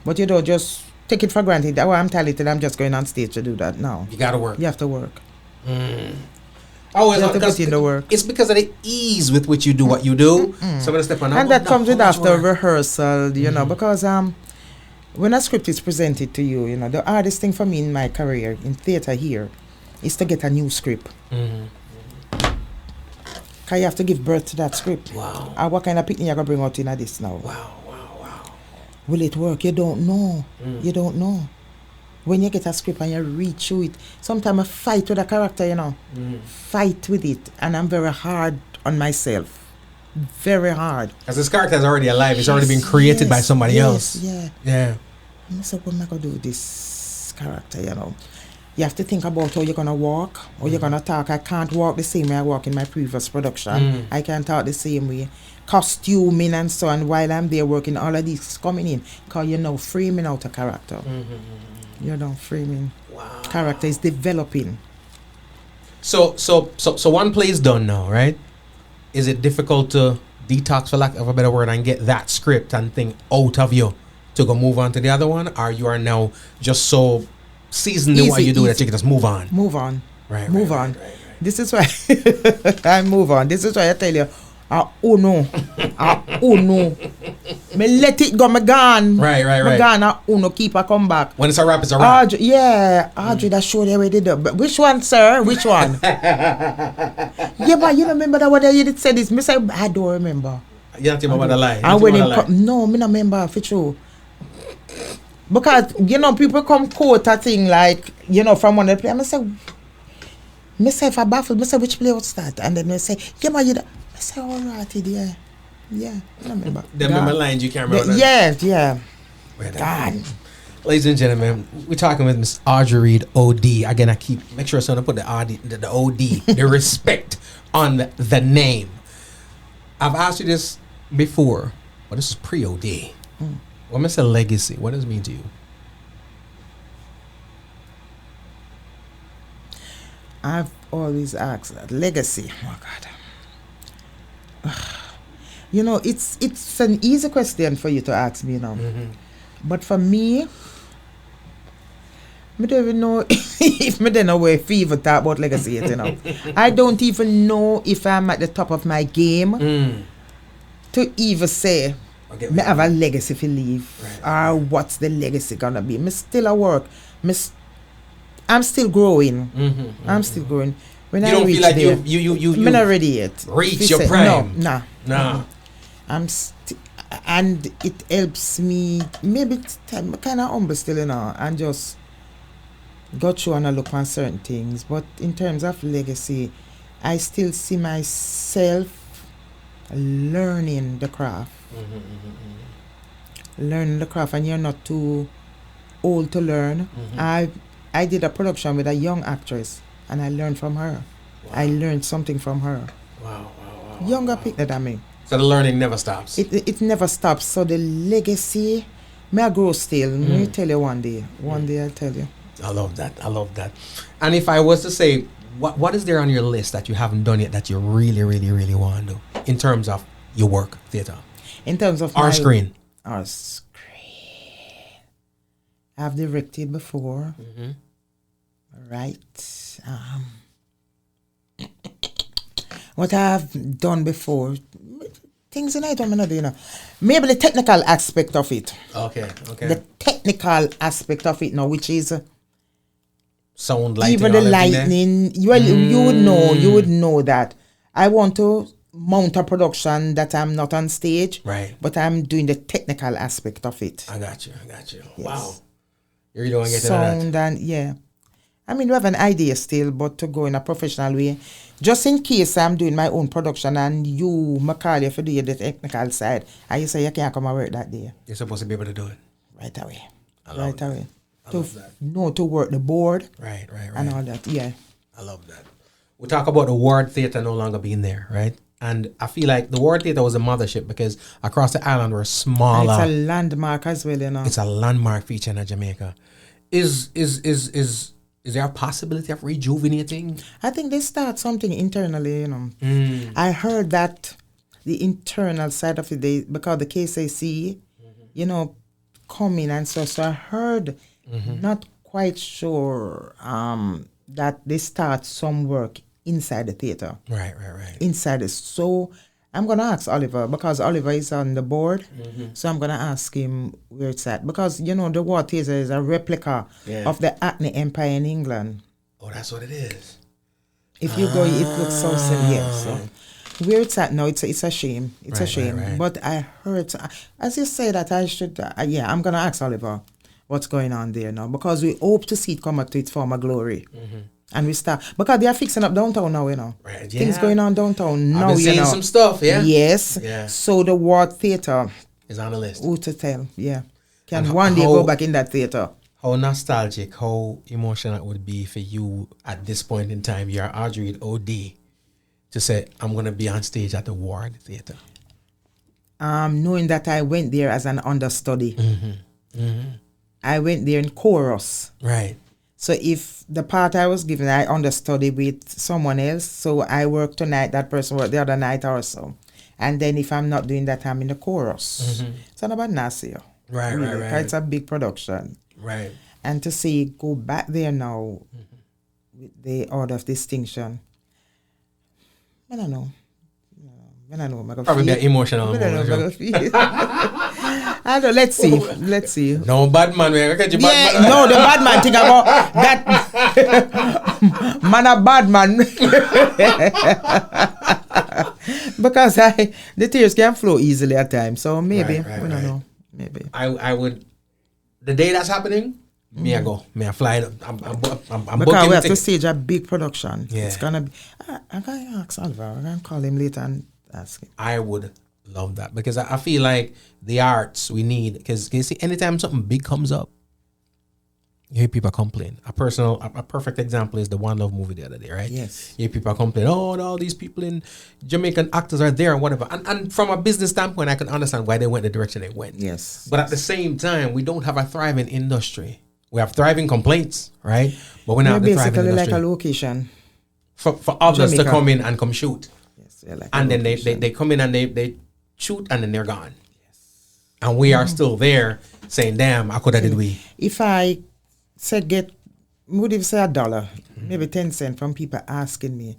But you don't just take it for granted. Oh, I'm talented, I'm just going on stage to do that. No. You gotta work. You have to work. Oh, you have to put in the work. It's because of the ease with which you do what you do. So when I step on, and that comes with after rehearsal, because when a script is presented to you, the hardest thing for me in my career in theatre here is to get a new script. Because you have to give birth to that script. Wow. And what kind of picnic you're going to bring out in this now? Wow. Will it work? You don't know. You don't know. When you get a script and you read through it, sometimes I fight with a character, Fight with it. And I'm very hard on myself. Very hard. As this character is already alive, it's already been created by somebody else. Yeah. So what am I going to do with this character, You have to think about how you're going to walk, how you're going to talk. I can't walk the same way I walk in my previous production. I can't talk the same way. Costuming and so on, while I'm there working, all of these coming in. Because framing out a character. You're not framing. Wow. Character is developing. So one play is done now, right? Is it difficult to detox, for lack of a better word, and get that script and thing out of you to go move on to the other one? Or you are now just so seasoned in what you do that you can just move on? Move on. Right. Move on. This is why I move on. This is why I tell you, Uno. Uno. Me let it go, me gone. Right. Me gone, Uno, keep her come back. When it's a rap, it's a rap. Audrey, that show they already did. But which one, sir? Which one? Yeah, but you remember that one that you did say this? Me say, I don't remember. You don't think about the lie. And when no, me not remember for true. Because, people come quote a thing like, from one of the play. I say, if I baffled, I say, which play was that? And then they say, yeah, but you I say, all right, yeah. Yeah, I remember. Them remember lines you can't remember. Yeah. God. Ladies and gentlemen, we're talking with Miss Audrey Reid O.D. Again, I make sure someone put the O.D., the respect on the name. I've asked you this before, but this is pre-O.D. What is a legacy? What does it mean to you? I've always asked that. Legacy. Oh, God. It's an easy question for you to ask me now. But for me, I don't even know if I don't know where fever talk about legacy yet, I don't even know if I'm at the top of my game to even say me have a legacy to leave, or what's the legacy gonna be. Me still at work. I'm still growing. I'm still growing. When you I don't reach feel like there, you not ready yet. Reach your prime. No. And it helps me. Maybe it's kind of humble still, and just go through and I look on certain things. But in terms of legacy, I still see myself learning the craft. Learning the craft, and you're not too old to learn. I did a production with a young actress, and I learned from her. Wow. I learned something from her. Wow. Younger people than me. So the learning never stops. It never stops. So the legacy, may I grow still. May I tell you one day. One day I'll tell you. I love that. And if I was to say, what is there on your list that you haven't done yet that you really, really, really want to do in terms of your work, theater? In terms of Our screen. Our screen. I've directed before. Right. What I've done before, things in it, maybe the technical aspect of it. Okay. The technical aspect of it now, which is sound, lighting, even the lighting. You would know that I want to mount a production that I'm not on stage, right? But I'm doing the technical aspect of it. I got you. Yes. Wow. You really want to get sound into that? And yeah. I mean, we have an idea still, but to go in a professional way, just in case I'm doing my own production and you, Macaulay, if you do the technical side, and you say you can't come and work that day. You're supposed to be able to do it. Right away. I love that. To work the board. Right. And all that, yeah. I love that. We talk about the Ward Theatre no longer being there, right? And I feel like the Ward Theatre was a mothership because across the island were smaller. And it's a landmark as well, It's a landmark feature in Jamaica. Is there a possibility of rejuvenating? I think they start something internally, I heard that the internal side of it, because the KCC, come in and so I heard, not quite sure that they start some work inside the theatre. Right. Inside it. So I'm going to ask Oliver, because Oliver is on the board. So I'm going to ask him where it's at. Because, the Ward Theatre is a replica of the Acne Empire in England. Oh, that's what it is. If you go, it looks so similar. So where it's at now, it's a shame. It's a shame. Right. But I heard, as you say that, I should, I'm going to ask Oliver what's going on there now. Because we hope to see it come up to its former glory. And we start, because they are fixing up downtown now, Right, Things going on downtown now, I've been seeing some stuff, yeah? Yes. Yeah. So the Ward Theatre is on the list. Who to tell, yeah. Can one day go back in that theatre. How nostalgic, how emotional it would be for you at this point in time, you're Audrey Reid O.D, to say, I'm going to be on stage at the Ward Theatre? Knowing that I went there as an understudy. I went there in chorus. Right. So if the part I was given, I understudy with someone else, so I work tonight, that person worked the other night or so. And then if I'm not doing that, I'm in the chorus. It's not about Nasir. Right. It's a big production. Right. And to see go back there now with the Order of Distinction, I don't know. I don't know. Probably be emotional. I don't know. I don't. Let's see. No bad man. No, the bad man think about that. Man, a bad man. Because the tears can flow easily at times. So maybe I don't know. Maybe I would. The day that's happening, me I go. Me I fly. I'm because booking we have to stage a big production. Yeah. It's gonna be. I'm gonna ask Alvaro. I'm gonna call him later and ask him. I would love that because I feel like the arts we need, because you see, anytime something big comes up, you hear people complain. A perfect example is the One Love movie the other day, right? Yes. You hear people complain, all these people in Jamaican actors are there and whatever. And from a business standpoint, I can understand why they went the direction they went. Yes. But at the same time, we don't have a thriving industry. We have thriving complaints, right? But we're not the thriving basically industry. like a location For others Jamaica. to come in and come shoot. Yes, like And then they come in and they shoot and then they're gone. Yes. And we are still there saying, damn, I could have did we. If I said would you say $1, maybe 10 cents from people asking me.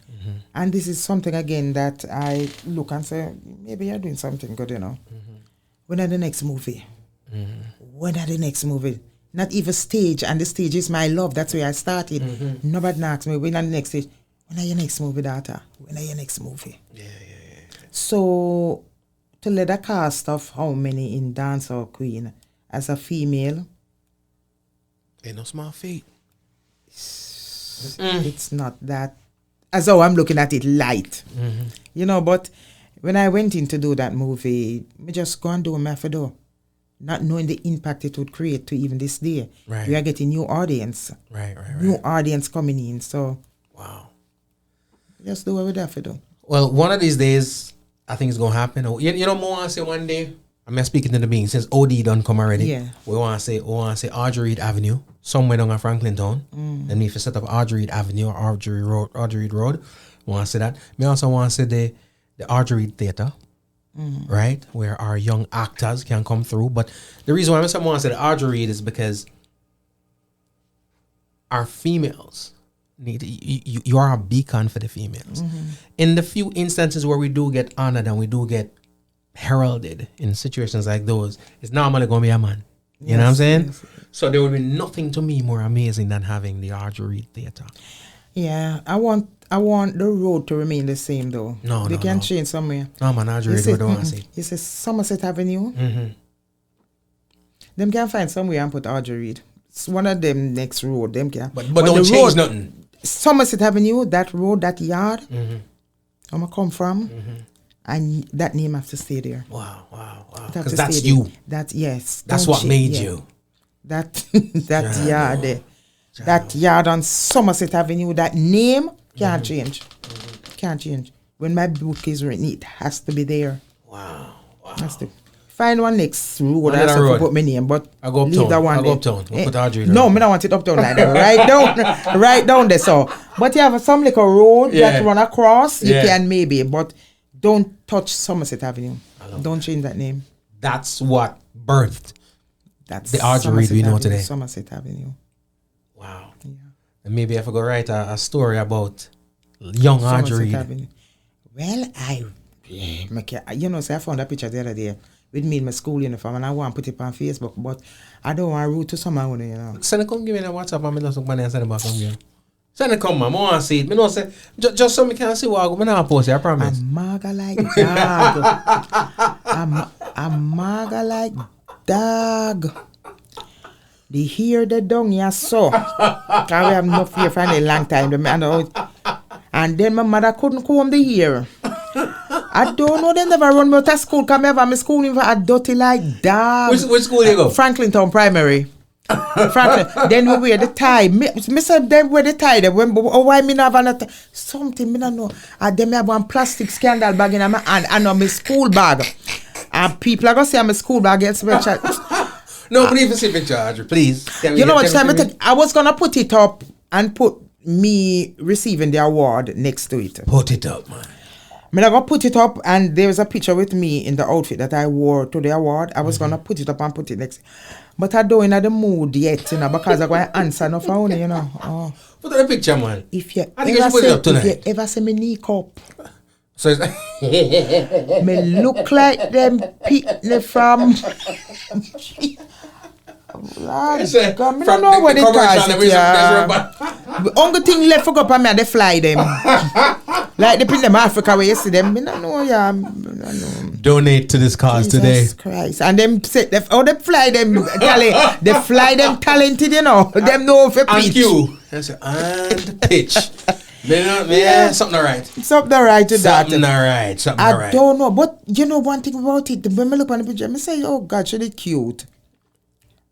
And this is something again that I look and say, maybe you're doing something good, When are the next movie? When are the next movie? Not even stage, and the stage is my love. That's where I started. Nobody asks me, when are the next stage? When are your next movie, daughter? When are your next movie? Yeah. So, to let a cast of how many in Dancehall Queen as a female, Ain't no small feat. it's not that, as how I'm looking at it, light. But when I went in to do that movie, me just go and do what I have to do. Not knowing the impact it would create to even this day. Right. We are getting new audience. Right. New audience coming in. So, Wow. just do what we have to do. Well, one of these days, I think it's going to happen. You know, more want to say one day, I'm speaking to the being since OD done come already. Yeah. We want to say Audrey Reid Avenue, somewhere down at Franklin Town. Then if you set up Audrey Reid Avenue or Audrey Reid Road, we want to say that. We also want to say the Audrey Reid Theatre, right, where our young actors can come through. But the reason why I want to say the Audrey Reid is because our females need you are a beacon for the females. In the few instances where we do get honored and we do get heralded in situations like those, it's normally going to be a man. You know what I'm saying? Yes. So there would be nothing to me more amazing than having the Audrey Reid Theatre. Yeah, I want the road to remain the same though. They can change somewhere. No, man, Audrey Reid, don't want to say. You say Somerset Avenue. Them can find somewhere and put Audrey Reid. It's one of them next road. Them can. But don't change nothing. Somerset Avenue, that road, that yard, I'm come from, and that name has to stay there. Wow. It have Because to that's stay you. there. That yes. That's don't what change, made yeah. you. That yard there. That yard on Somerset Avenue, that name can't change. Can't change. When my book is written, it has to be there. Wow. Has to. Find one next road. I Another have to road. put my name, but I go leave uptown. that one I go there. uptown. We'll put Audrey No, there. me don't want it uptown like that. Right down there. So, but you have some little road that run across. You can maybe, but don't touch Somerset Avenue. Don't change that name. That's what birthed That's the Audrey Reid we know Avenue, today. Somerset Avenue. Wow. Yeah. And maybe I forgot write a story about young Audrey Reid. Avenue. Well, I found a picture the other day with me in my school uniform, and I want to put it on Facebook, but I don't want to root to someone, Send it come give me a WhatsApp and me love some money and send it back come here. Send it come, man. I want to see it. Me know say just so me can see what I go. Me not post it, I promise. I'm maga like dog. I'm maga like dog. The hair the dung ya so. Cause we have no fear for a long time. And then my mother couldn't comb the hair. I don't know, they never run me out of school. Come have my school in for a dirty like dog. Which school you go? Franklin Town Primary. Franklin. Then we wear the tie. Me said them wear the tie. Why me not have something? Me not know. And then me have one plastic scandal bag in my hand and on my school bag. And people are gonna say my school bag gets special. No, but even see picture, Audrey, please. You know what time I was gonna put it up and put me receiving the award next to it. Put it up, man. I'm gonna put it up, and there was a picture with me in the outfit that I wore to the award. I was gonna put it up and put it next, but I don't in the mood yet, because I'm gonna answer no phone, Oh. Put on the picture, man. If you I think you should put it up tonight. If you ever see me knee cup, So it's Me look like them picnic from. Lord, Say, God, me from don't know the what they commercial, call there it, is a- yeah. there's The only thing left for go up on me, they fly them. Like they put them Africa where you see them. Me don't know, yeah. Me don't know. Donate to this cause today. Jesus Christ. And them say, they fly them, they fly them talented, you know. Them know if you And pitch. cue. And pitch. Yeah, something alright. Something alright to that. Something alright. Something I alright. don't know, but you know one thing about it. When I look on the picture, I say, oh God, she did cute.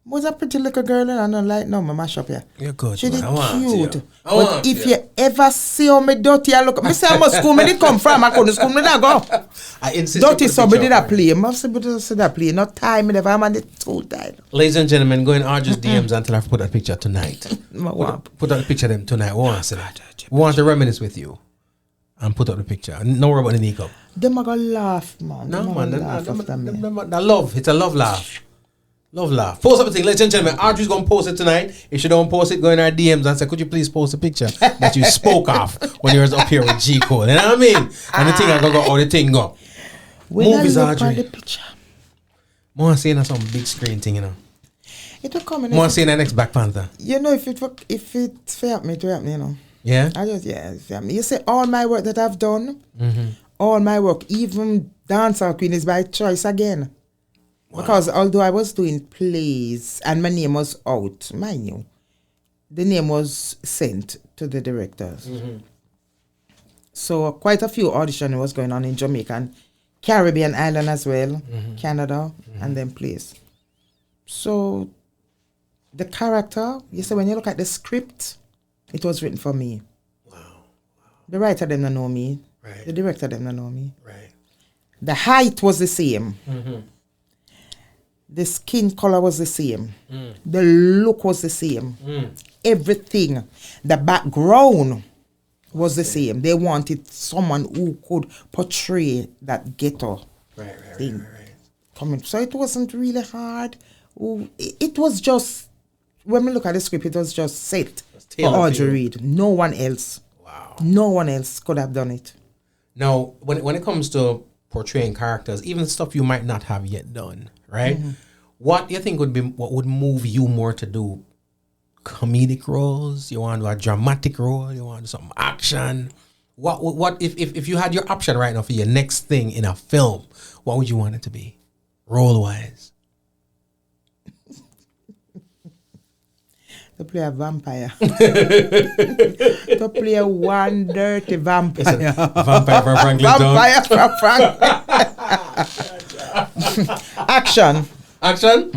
Was a pretty little girl and I don't like no, my mash up here. You're good. She did man. I want cute. you. I But want if you. you ever see how me dirty I look, I say how much school me did come from, I couldn't school me that go. I insist. Dirty you put the somebody picture that up, play. Must say that play. Not time me never I'm on the too tired. Ladies and gentlemen, go in Audrey's DMs until I put that picture tonight. Put up the picture of them tonight. We want to see that. We want to reminisce with you. And put up the picture. No worry about the makeup. Them a go laugh, man. No, Them a man. go laugh after me. That love. It's a love laugh. Love laugh. Post up the thing. Ladies and gentlemen, Audrey's going to post it tonight. If you don't post it, go in our DMs and say, could you please post a picture that you spoke of when you was up here with G Code? You know what I mean? And the thing I go, the thing go. When Movies, I look Audrey. on the picture, More seeing some big screen thing, you know. it will come in. More seeing the next Black Panther. You know, if it fair me to happen, you know. Yeah? I just it's fair me. You say all my work that I've done, Mm-hmm. all my work, even Dancer Queen is by choice again. Wow. Because although I was doing plays and my name was out, mind you, the name was sent to the directors. Mm-hmm. So quite a few auditions was going on in Jamaica and Caribbean island as well, Canada, and then plays. So the character, you say when you look at the script, it was written for me. Wow. The writer them don't know me. Right. The director them don't know me. Right. The height was the same. Mm-hmm. The skin color was the same. Mm. The look was the same. Mm. Everything. The background was the same. They wanted someone who could portray that ghetto Right. thing. Coming. So it wasn't really hard. It was just, when we look at the script, it was just set for tailored for Audrey you. Reid. No one else. Wow. No one else could have done it. Now, when it comes to portraying characters, even stuff you might not have yet done, right? Mm-hmm. What do you think what would move you more to do? Comedic roles? You want to do a dramatic role? You want to do some action? What if you had your option right now for your next thing in a film, what would you want it to be? Role wise. To play a vampire. To play one dirty vampire. Vampire from Franklin Town. Vampire from Franklin. Action. Action?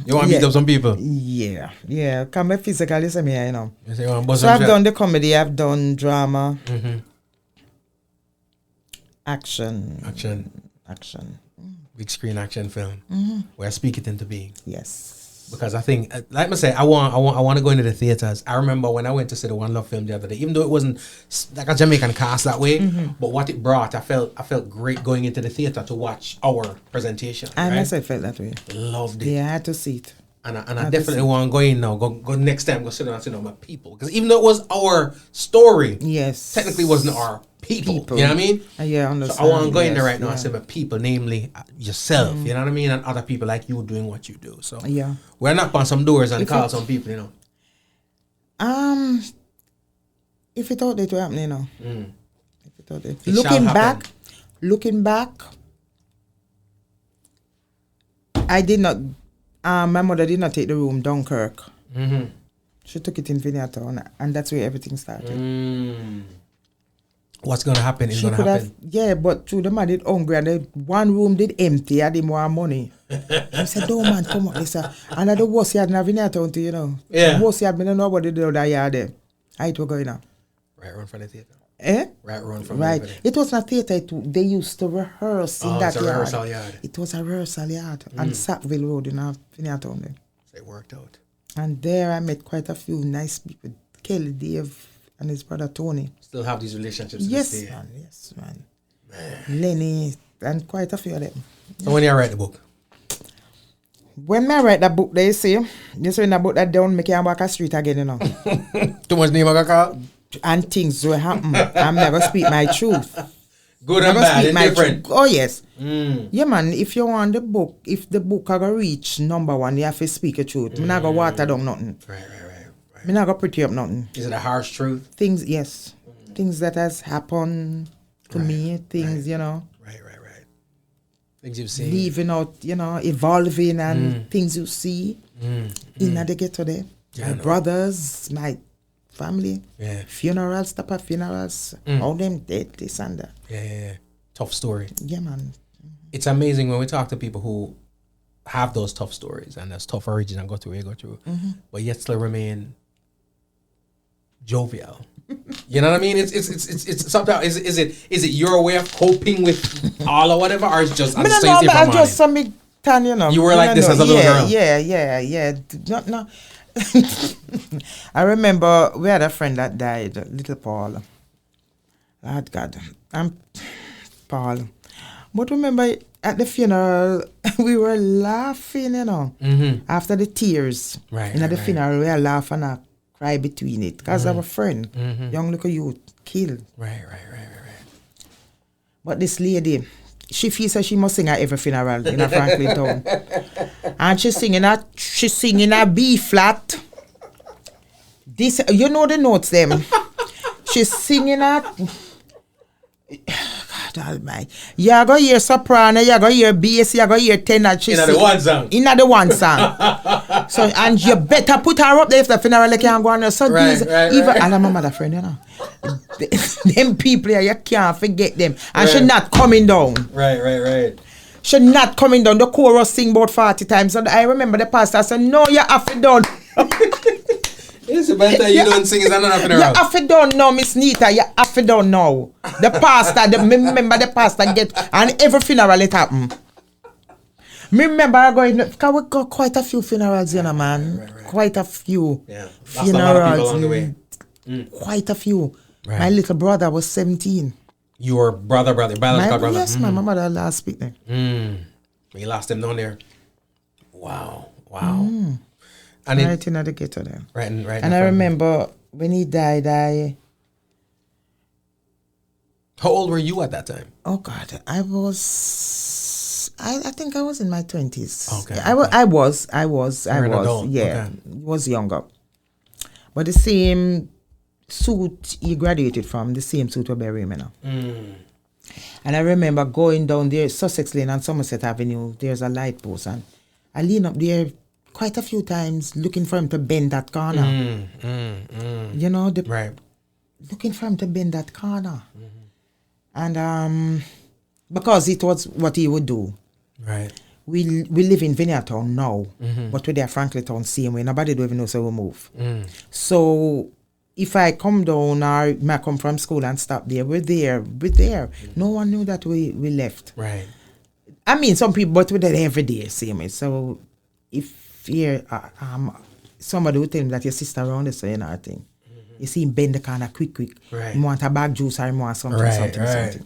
You want to beat Yeah. up some people? Yeah. Come physically, say me, you know. You say you want to bust So some I've shot? done the comedy, I've done drama. Action. Action. Big screen action film. Where I speak it into being. Yes. Because I think, like I say, I want to go into the theaters. I remember when I went to see the One Love film the other day, even though it wasn't like a Jamaican cast that way, but what it brought, I felt great going into the theater to watch our presentation. I right? myself felt that way. Loved it. Yeah, I had to see it. And I definitely want to go in now. Go next time. Go sit down and sit down with my people. Because even though it was our story, Yes. technically it wasn't our people. You know what I mean? Yeah, I understand. So I want to go in there Yes, right now and yeah. say my people, namely yourself. You know what I mean? And other people like you doing what you do. So Yeah. we're knock on some doors and If call it- some people. You know. If it out there to happen, you know. If it out there. It shall happen. Looking back, I did not. My mother did not take the room Dunkirk. She took it in Vineyardtown, and that's where everything started. What's gonna happen is She gonna could happen. have, but through the man did hungry, and the one room did empty. I didn't want money. I said, "No man, come on." They said, and the worst yard in Vineyardtown, too, you know. Yeah. The worst yard, me don't know what they do that yard there. How it was going on? Right run from the theater. Eh? Right run from Right. the theater. It was not theater. They used to rehearse in that it's a yard. rehearsal yard. It was a rehearsal yard on Sackville Road in Vineyardtown there. So it worked out. And there I met quite a few nice people. Kelly, Dave, and his brother Tony. Still have these relationships. to Yes, this day. man. Yes, man. Lenny, and quite a few of them. So when you write the book, When I write that book, they say, just when I book that down, make you walk a street again, you know. too much name I got call. And things will happen. I'm never speak my truth. Good and bad, it's different. Oh yes. Yeah, man. If you want the book, if the book are gonna reach number 1, you have to speak the truth. Me not gonna water down nothing. Right. Me not gonna pretty up nothing. Is it a harsh truth? Things, yes. Things that has happened to me. Things, you know. Right. Things you've seen. Leaving out, you know, evolving and things you see in the ghetto there. My brothers, my family. Yeah. Funerals, type of funerals. All them dead, this and that. Yeah. Tough story. Yeah, man. It's amazing when we talk to people who have those tough stories and those tough origins and go through, but yet still remain jovial. You know what I mean? It's sometimes is it your way of coping with all or whatever, or it's just I just some big tan, you know. You were like this as a little girl. Yeah. No. I remember we had a friend that died, little Paul. Lord God, I'm Paul. But remember at the funeral, we were laughing, you know. After the tears, right? And at the funeral, we were laughing and cry between it because of a friend, young little youth, killed. Right. But this lady, she feels that she must sing at every funeral in a Franklin town. And she's singing a B flat. This, you know the notes them. She's singing at, God almighty. You go hear soprano, you go hear bass, you go hear tenor. In the one song. In the one song. So, and you better put her up there if the funeral can't go on. So these, even, and I'm a mother friend, you know. Them people here, you can't forget them. And she not coming down. Right. She not coming down. The chorus sing about 40 times. And I remember the pastor said, no, you have to done. It's about time you don't sing, it's another funeral. You have to done now, Miss Nita. You have to done now. The pastor, remember the pastor get, and every funeral it happen. Remember I going, because we got quite a few funerals, you know, man. Right. Quite a few funerals. A lot of people along the way. Quite a few. Right. My little brother was 17. Your biological brother? Yes, my mother last speak there. You lost him down there. Wow. And right in the ghetto there. Right. And I remember when he died, How old were you at that time? Oh God, I think I was in my 20s. Okay. I was. You're an adult. Yeah, Okay. was younger. But the same suit he graduated from, the same suit we bury him now. And I remember going down there, Sussex Lane and Somerset Avenue, there's a light post, and I lean up there quite a few times looking for him to bend that corner. You know, looking for him to bend that corner. And because it was what he would do. Right. We live in Vineyard Town now, but we're there Franklin Town same way. Nobody don't even know so we move. So if I come down or I come from school and stop there, we're there. No one knew that we left. Right. I mean, some people, but we're there every day, same way. So if you're, somebody would tell me that your sister around us, so you know, I think. You see him bend the corner quick. Right. You want a bag juice or you want something.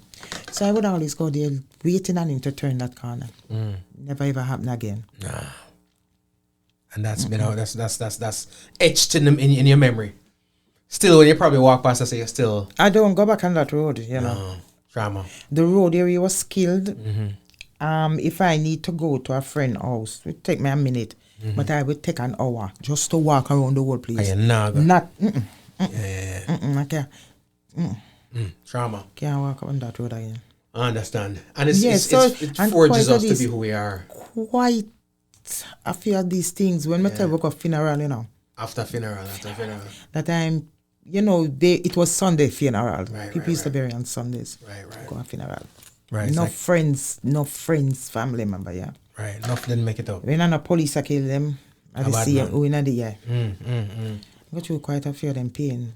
So I would always go there waiting on him to turn that corner. Never ever happen again. Nah. And that's that's etched in your memory. Still, when you probably walk past, I say you're still. I don't go back on that road, you know. Trauma. The road area was skilled. If I need to go to a friend's house, it would take me a minute, but I would take an hour just to walk around the whole place. Not. I can't. Trauma. Can't walk on that road again. I understand. And it forges us to be who we are. Quite a few of these things, when I tell about funeral, you know. After funeral. That time, you know, it was Sunday funeral. People used to bury on Sundays. Right. Go on funeral. Right. No friends, family member, yeah. Right. Enough didn't make it up. When the police kill them, I see them in the year. Go through quite a few of them pains.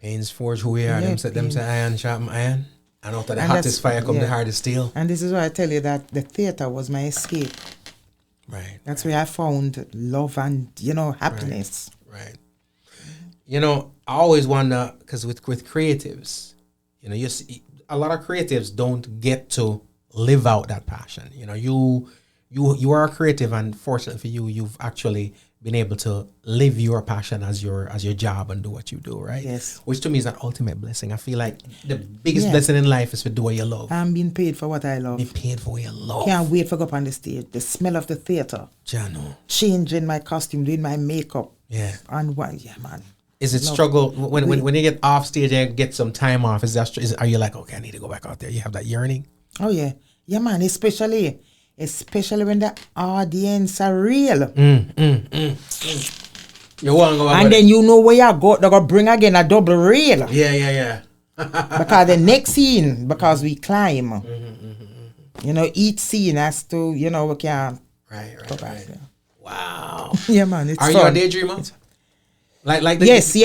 Pains forge who we are. Yeah, them say iron sharpen iron. And out of the hottest fire come the hardest steel. And this is why I tell you that the theater was my escape. Right. That's where I found love and, you know, happiness. Right. You know, I always wonder, because with creatives, you know, you see, a lot of creatives don't get to live out that passion. You know, you are a creative, and fortunately for you, you've actually being able to live your passion as your job and do what you do, right? Yes. Which to me is that ultimate blessing. I feel like the biggest blessing in life is to do what you love. I'm being paid for what I love. Be paid for what you love. Can't wait for go up on the stage. The smell of the theater. Jano. Changing my costume, doing my makeup. Yeah. And what? Yeah, man. Is it struggle when you get off stage and get some time off? Are you like, okay, I need to go back out there? You have that yearning? Oh yeah, yeah, man. Especially when the audience are real. You want to go and then you know where you go. They're gonna bring again a double reel. Yeah. Because the next scene, because we climb, you know, each scene has to, you know, we can. Right. Yeah. Wow. Yeah, man. It's Are fun. you a daydreamer? Yes.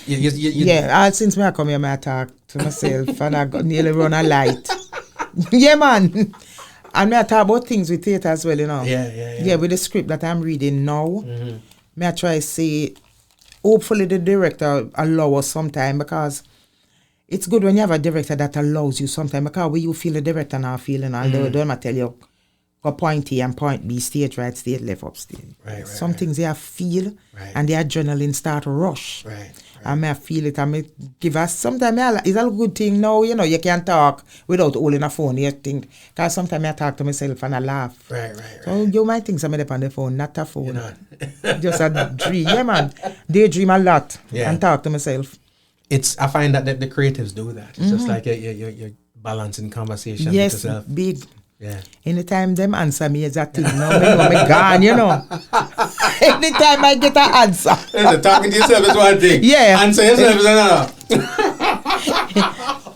Yeah. Since I come here, I talk to myself and I got nearly run a light. Yeah, man. And I talk about things with theater as well, you know. Yeah. With the script that I'm reading now, I try to say, hopefully the director allow us sometime, because it's good when you have a director that allows you sometime, because when you feel the director now feeling, and they don't tell you, go point A and point B, stage right, stage left, upstage. Right. Some things they feel, and the adrenaline start to rush. Right. And I feel it, and I give us, sometimes it's a good thing now, you know, you can talk without holding a phone, you think, because sometimes I talk to myself and I laugh. Right. So you might think somebody on the phone, not a phone. You know. Just a dream. Yeah, man. Daydream a lot and talk to myself. I find that the creatives do that. It's just like you're balancing conversation with yourself. Yes, big. Yeah. Anytime them answer me, is that thing. No, me gone, you know. Anytime I get an answer. Talking to yourself is one thing. Yeah. Answer yourself is another.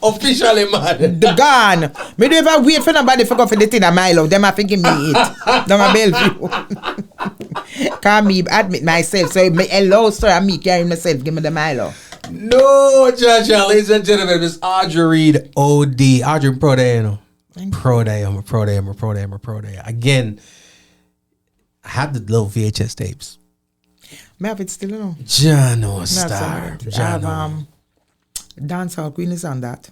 Officially, man. The gone. Me don't ever wait for nobody to go for the thing of Milo. Them have to give me it. Them a Bellevue. Can me admit myself. So me hello, sir, and me carrying myself. Give me the Milo. No, Jaja, ladies and gentlemen, Miss Audrey Reid O.D. Audrey, I'm proud of you, know. I'm proud of you. Again, I have the little VHS tapes. Me have it still, you know. Jano Star. I have Dancehall Queen is on that.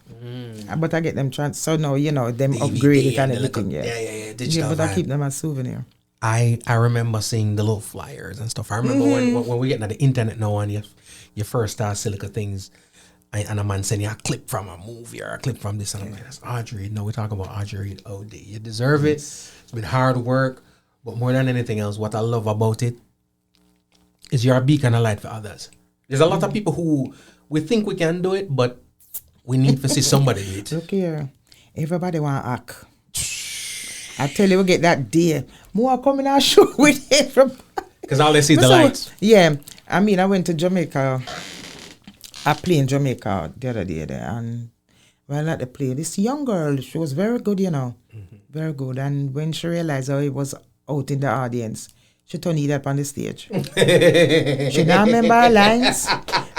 But I get them so now, you know, them DVD upgrade it and the everything. little, Yeah, digital but I vibe. keep them as souvenir. I remember seeing the little flyers and stuff. I remember when we getting at the internet now and you first start silica things, and a man saying, a clip from a movie or a clip from this, and I'm like, that's Audrey. No, we're talking about Audrey Reid O.D. You deserve it. It's been hard work, but more than anything else, what I love about it is you're a beacon of light for others. There's a lot of people who we think we can do it, but we need to see somebody do it. Look here, everybody want to act. I tell you, we get that day. More coming out show with everybody. Because all they see is the lights. Yeah, I mean, I went to Jamaica. I played in Jamaica the other day there, and while at the play, this young girl, she was very good, you know, very good. And when she realized how it was out in the audience, she turned it up on the stage. She don't remember her lines.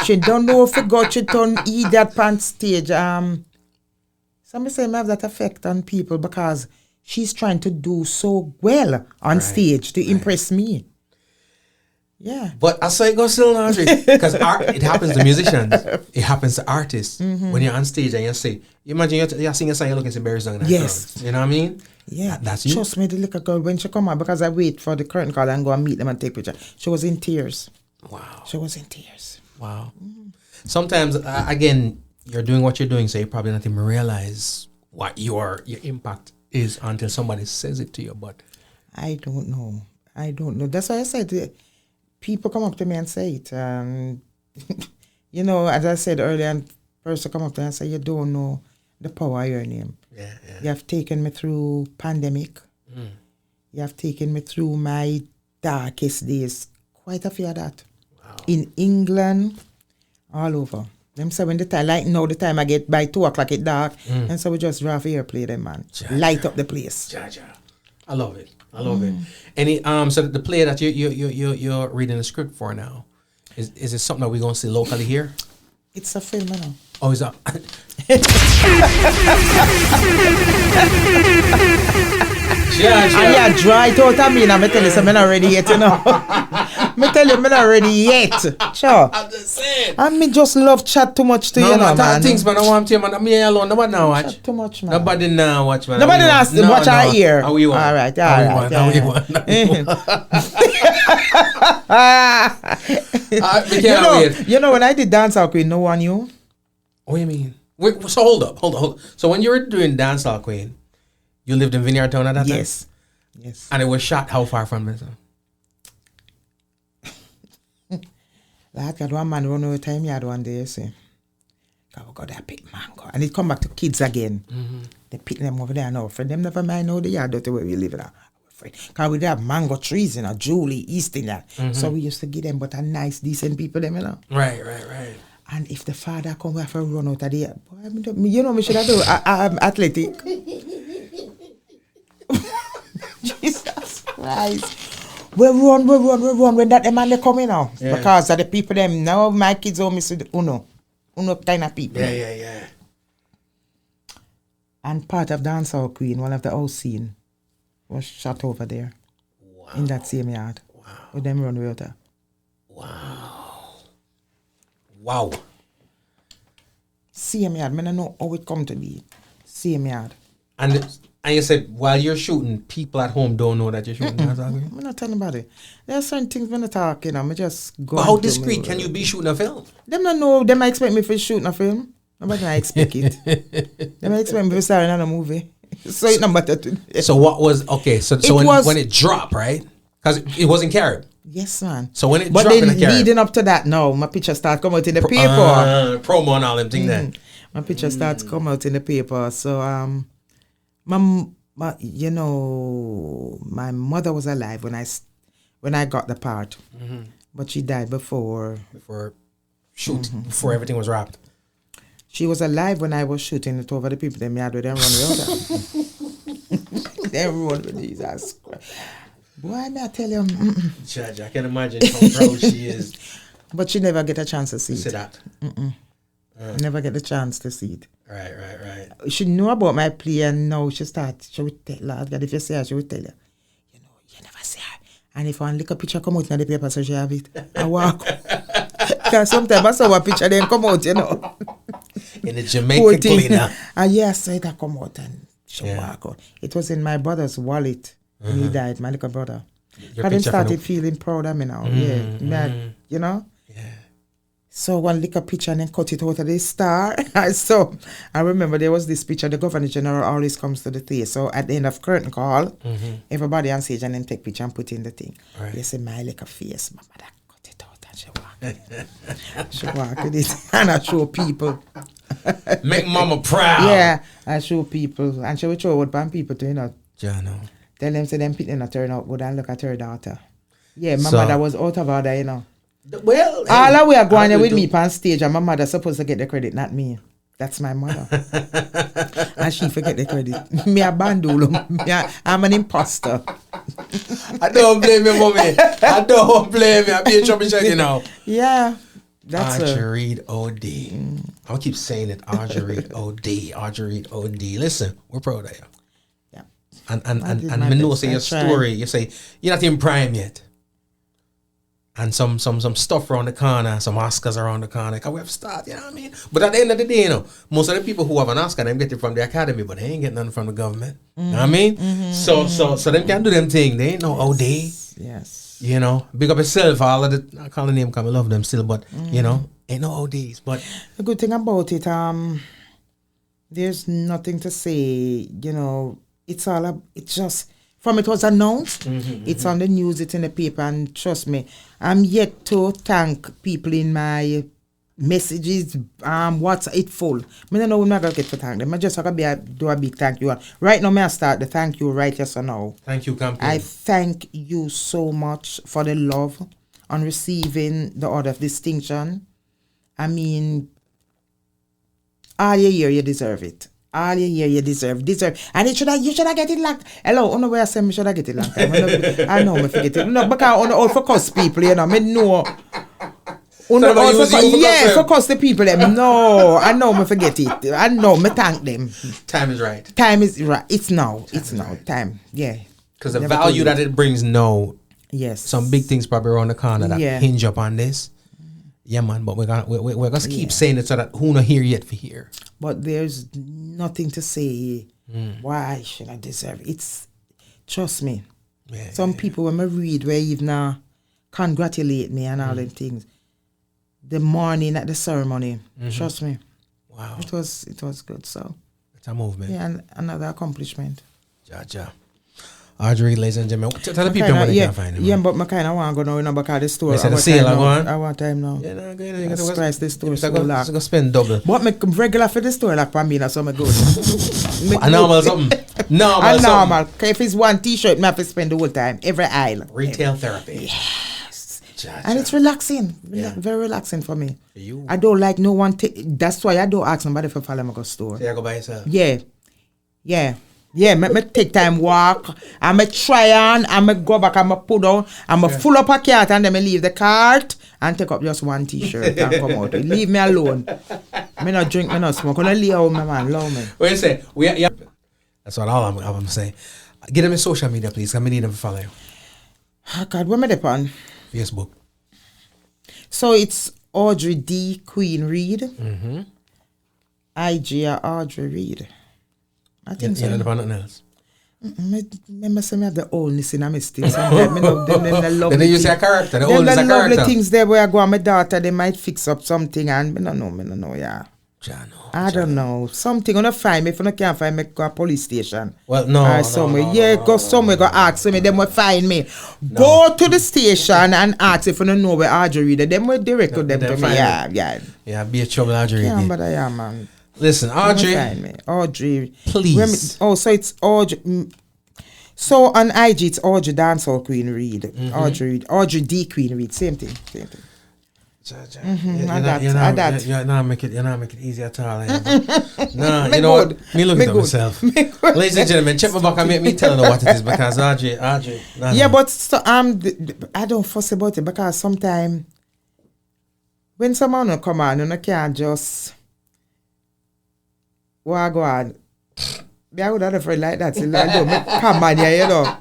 She don't know if it got she turned that on stage. Somebody say I have that effect on people because she's trying to do so well on stage to impress me. Yeah. But I say it goes still, Audrey, because it happens to musicians. It happens to artists. When you're on stage and you say, imagine you're singing a song, you're looking at Barry song. Yes. You know what I mean? Yeah. That's you. Trust me, the little girl, when she come out, because I wait for the curtain call and go and meet them and take picture, she was in tears. Wow. She was in tears. Wow. Sometimes, again, you're doing what you're doing, so you probably not even realize what your impact is until somebody says it to you. But I don't know. That's why I said people come up to me and say it. You know, as I said earlier, and person come up to me and say, you don't know the power of your name. yeah. You have taken me through pandemic. You have taken me through my darkest days. Quite a few of that. Wow. In England, all over. Them say when the time, like now the time I get by 2 o'clock it dark, and so we just drive here play them, man. Light up the place. I love it. Any so the play that you're reading the script for now, is it something that we're gonna see locally here? It's a film, you know. Oh, is that? And yeah, dry it out of me now. I tell you something, I'm not ready yet, you know. I tell you, I'm not ready yet. Sure. I'm just saying. I mean, just love chat too much to you know, man. Things, man. I want to, man. Me alone. Nobody now watch. Chat too much, man. Nobody now watch, man. Nobody now watch our ear. How we want? All right. You know, when I did Dancehall Queen, no one knew. What do you mean? Wait, so hold up. So when you were doing Dancehall Queen, you lived in Vineyard Town at that time? Yes. And it was shot how far from this? Like, I had one man run over time yard one day, you see. God, I pick mango. And it come back to kids again. They pick them over there now. For them never mind how the yard dirty where we live now. Because we have mango trees in Julie, East in that. So we used to give them but a nice, decent people them, you know. Right. And if the father come, we have to run out of there. Boy, you know me should have do I'm athletic. Jesus Christ. We run when that the man they come in now. Yeah. Because of the people them now my kids home is uno kind of people. Yeah. And part of Dancehall Queen, one of the house scene, was shot over there. Wow. In that same yard. Wow. With them run with her. Wow. Same yard. I don't know how it come to be. Same yard. And you said while you're shooting, people at home don't know that you're shooting. I'm not telling anybody. There are certain things when I talk, you know, I just go. But how discreet can you be shooting a film? Them don't know. Them might expect me for shooting a film. Nobody might expect it. They might expect me for starring in a movie. So it's not better to. So what was okay? So when it dropped, right? Because it wasn't carried. Yes, man. So when it but dropped then in the carried, leading up to that, now my picture start come out in the paper. Promo and all them things. Then my picture starts come out in the paper. So my you know, my mother was alive when I got the part, but she died before before everything was wrapped. She was alive when I was shooting it over the people. Them yard with them run with them run with Jesus Christ. Boy, may I tell you? Judge, I can imagine how proud she is. But she never get a chance to see it. See that? Never get the chance to see it. Right. She knew about my play and now she would tell her. God, if you see her, she would tell you. You know, you never see her. And if one little picture come out in the paper, so she have it. I walk. Because sometimes I saw a picture, then come out, you know. In the Jamaican cleaner. And yes, so it come out and she walk out. It was in my brother's wallet when he died, my little brother. But I started feeling proud of me now. You know? Yeah. So one little picture and then cut it out of the star. So I remember there was this picture, the Governor General always comes to the theater. So at the end of curtain call, everybody on stage and then take picture and put in the thing. Right. You see my little face, my mother cut it out and she walked. She walked with it and I show people. Make mama proud. Yeah, I show people and she would show what people to, you know. Jano. Tell them say them people not turn out good and look at her daughter. Yeah, my mother was out of order, you know. Well, all the way are going with me on stage and my mother supposed to get the credit, not me. That's my mother. And she forget the credit. Me a bandolo. I'm an imposter. I don't blame you, mommy. I don't blame you. I be a trouble you know. Yeah. That's Audrey Reid O.D. I'll keep saying it. Audrey Reid O.D. Audrey Reid O.D. Listen, we're proud of you. Yeah. And me know say your story. You say you're not in prime yet. And some stuff around the corner, some Oscars around the corner. Cause we have to start, you know what I mean? But at the end of the day, you know, most of the people who have an Oscar, they get it from the academy, but they ain't getting nothing from the government. You know what I mean? So them can do them thing. They ain't no OD. Yes. You know, big up yourself. All of the, I call the name because I love them still, but you know, ain't no ODs. But the good thing about it, there's nothing to say. You know, it's just. From it was announced, it's on the news, it's in the paper, and trust me, I'm yet to thank people in my messages, what's it full. I don't know when I'm going to get to thank them. I just have to do a big thank you. Right now, I start the thank you right yes or no. Thank you, campaign. I thank you so much for the love on receiving the Order of Distinction. I mean, all year you deserve it. All year you deserve. And you should have get it like, hello, I know where I say me should have get it like time. I know me forget it. No, because on all for cuss people, you know, me know. For cuss the people them. No, I know me forget it. I know me thank them. Time is right. Time is right. It's now. It's now. Right. Time. Yeah. Because the value that it brings now. Yes. Some big things probably around the corner that hinge up on this. Yeah, man, but we're gonna keep saying it so that who not here yet for here. But there's nothing to say why should I deserve it. It's, trust me. Yeah, some people when I read where even congratulate me and all them things. The morning at the ceremony, trust me. Wow. It was good. So it's a movement. yeah, and another accomplishment. Ja. Audrey, ladies and gentlemen, tell the people where they can find him. Yeah, but I kind of want to go now, because the store. Is it a sale or what? I want time now. Yeah, no, good. Jesus Christ, the store so go locked. go spend double. But me regular for the store like for me, that's so me good. A normal something. A normal. If it's one t-shirt, me have to spend the whole time, every aisle. Retail therapy. Yes. Ja. And it's relaxing. Yeah. Very relaxing for me. You. I don't like no one. That's why I don't ask nobody for follow me go store. So you go by yourself. Yeah, me take time walk. I me try on. I me go back. I me put down. I me full up a cart and then me leave the cart and take up just one t-shirt and come out. Leave me alone. Me not drink. Me not smoke. I leave out my man. Love me. What you say? That's all I'm saying. Get them in social media, please. I need them to follow you. Oh God, where me dey on? Facebook. So it's Audrey D. Queen Reid. Mm-hmm. IG are Audrey Reid. I think so. You know nothing else. Remember, say me have the oldness in my still. Sometimes me love them. Them lovely. Then you say a character. The Them old is a lovely character. things there where I go and my daughter, they might fix up something and me no know, yeah. I don't know. Something gonna find me. If you can't find me, go to police station. Well, no. Or somewhere. Go somewhere, go ask me. Them will find me. Go to the station and ask if you don't know where Audrey Reid. Them will direct them to me. Yeah. Be a trouble, Audrey. Yeah, but I am, man. Listen, Audrey. Find me. Audrey. Please. So it's Audrey. So on IG, it's Audrey Dancehall Queen Reid. Audrey D Queen Reid. Same thing. You're not make it easy at all. No, you know what? Me looking at myself. Ladies and gentlemen, check my back and make me tell you what it is, because Audrey. Yeah, but so, I don't fuss about it, because sometimes when someone will come on, you can't just go on. I would have a friend like that. So I don't make come on here, you know.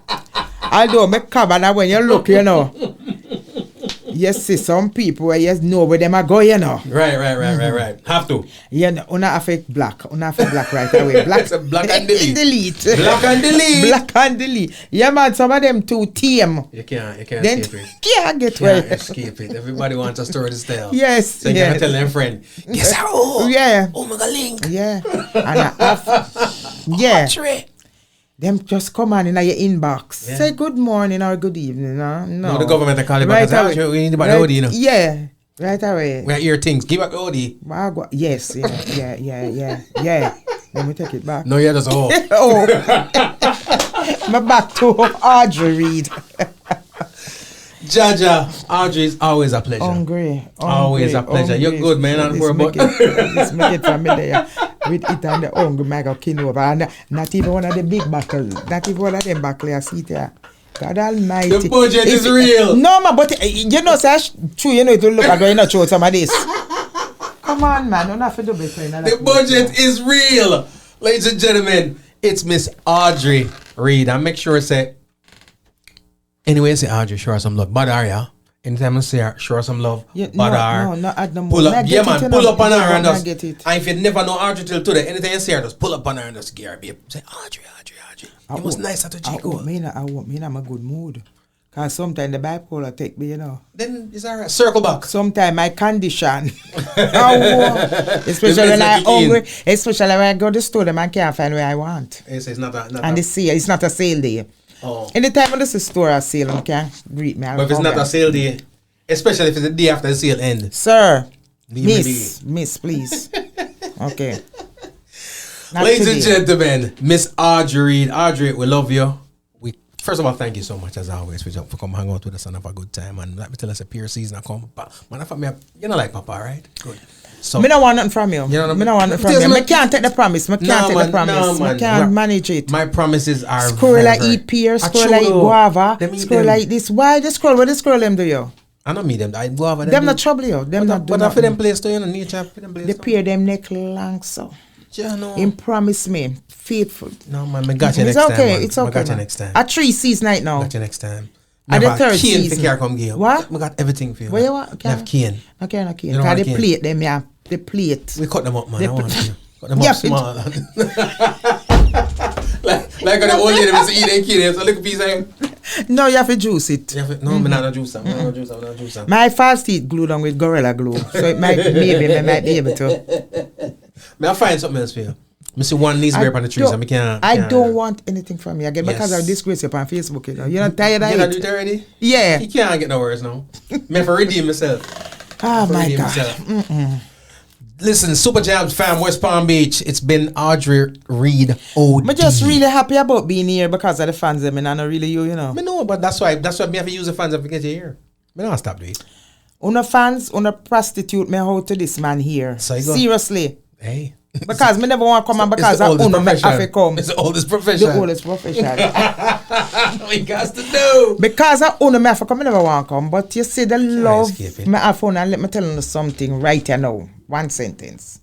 I don't make come on when you look, you know. You see some people where you know where them are going, you know. Right. Have to. Yeah, no, una affect black. Una affect black right away. Black, black and delete. Black and delete. Yeah, man, some of them too tame. You can't escape it. Can't get Can't well. escape it. Everybody wants a story to tell. Yes. So you can tell their friend, guess how? Yeah. Oh my God, link. Yeah. And yeah. Them just come on in your inbox. Yeah. Say good morning or good evening. No, the government are calling right back. We need about the OD, you know. Yeah, right away. We hear things. Give back the OD. Yes, yeah. Let me take it back. No, yeah, that's all. My back to Audrey Reid. Jaja, Audrey, is always a pleasure. Hungry. Always a pleasure. You're good, man. And we're about this make it from me there. With it and the hungry mega king over. And not even one of the big buckles. Not even one of them buckles I see there. God Almighty. The budget is real. No, man, but you know, say true, you know, it will look at when you not show some of this. Come on, man. Don't have to do better. The budget is real. Ladies and gentlemen, it's Miss Audrey Reid. And make sure I say, anyway, say Audrey, show her some love. Bad her. Anytime I say her, show her some love. Yeah, bad her. No, add no more. Pull up, yeah, man. Pull up on her and just. Get it. And if you never know Audrey till today, anything you see her, just pull up on her and just give her a babe. Say, Audrey. It was nice at the Chico. I want me in a good mood. Because sometimes the bipolar take me, you know. Then it's alright. Circle back. Sometimes my condition. Especially when I'm hungry. Especially when I go to the store, the man can't find where I want. It's not and it's not a sale day. Oh. Anytime when there's a store a sale, you can't greet me. But if it's not a sale day, especially if it's the day after the sale ends. Sir, miss, please. Okay. Not Ladies today. and gentlemen, Miss Audrey Reid. Audrey, we love you. First of all, thank you so much as always for coming hang out with us and have a good time. And let me tell us a peer season I come. Man, you know like Papa, right? Good. So me don't want nothing from you. Me don't want nothing from you. Me can't take the promise. Me can't take the promise. Me can't manage it. My promises are squirrel like eat pear, squirrel like eat guava, squirrel like this. Why the squirrel? What the squirrel them do you? I don't meet them. I guava them not trouble you. Them not do nothing. But for them place to, you know, nature for them place. They pear them neck long so. Yeah, no. Him promise me faithful. No man, I got you next time. It's okay. I got you next time. At 3 seasons night now. Got you next time. At the third season. What? I got everything for you. What you want? I have cane. Okay, no cane. Because the plate them, yeah. The plate. We cut them up, man. I want to. Cut them up small. like the old lady was eating cane, so look a piece of him. No, you have to juice it. No, I'm not juice. I'm not juice. My false teeth glued on with Gorilla Glue, so it might maybe I might be able to. May I find something else for you? I see one knees grape on the trees. I don't want anything from you again because I disgrace you on Facebook. You know, you're not tired of it. You not do it already? Yeah. You can't get no words now. Me for redeem myself. Oh my God. Listen, Super Jams fam, West Palm Beach. It's been Audrey Reid O.D. I'm just really happy about being here because of the fans. I mean, I know really you know. I know, but that's why me have to use the fans if I get you here. I don't stop doing it. Una fans, una prostitute me how to this man here. So you go. Seriously. Hey. Because me never want to come and because I una me have to come. It's the oldest profession. The oldest profession. We got to do. Because I una me have to come, I never want to come. But you see the love me have fun and let me tell you something right here now. One sentence.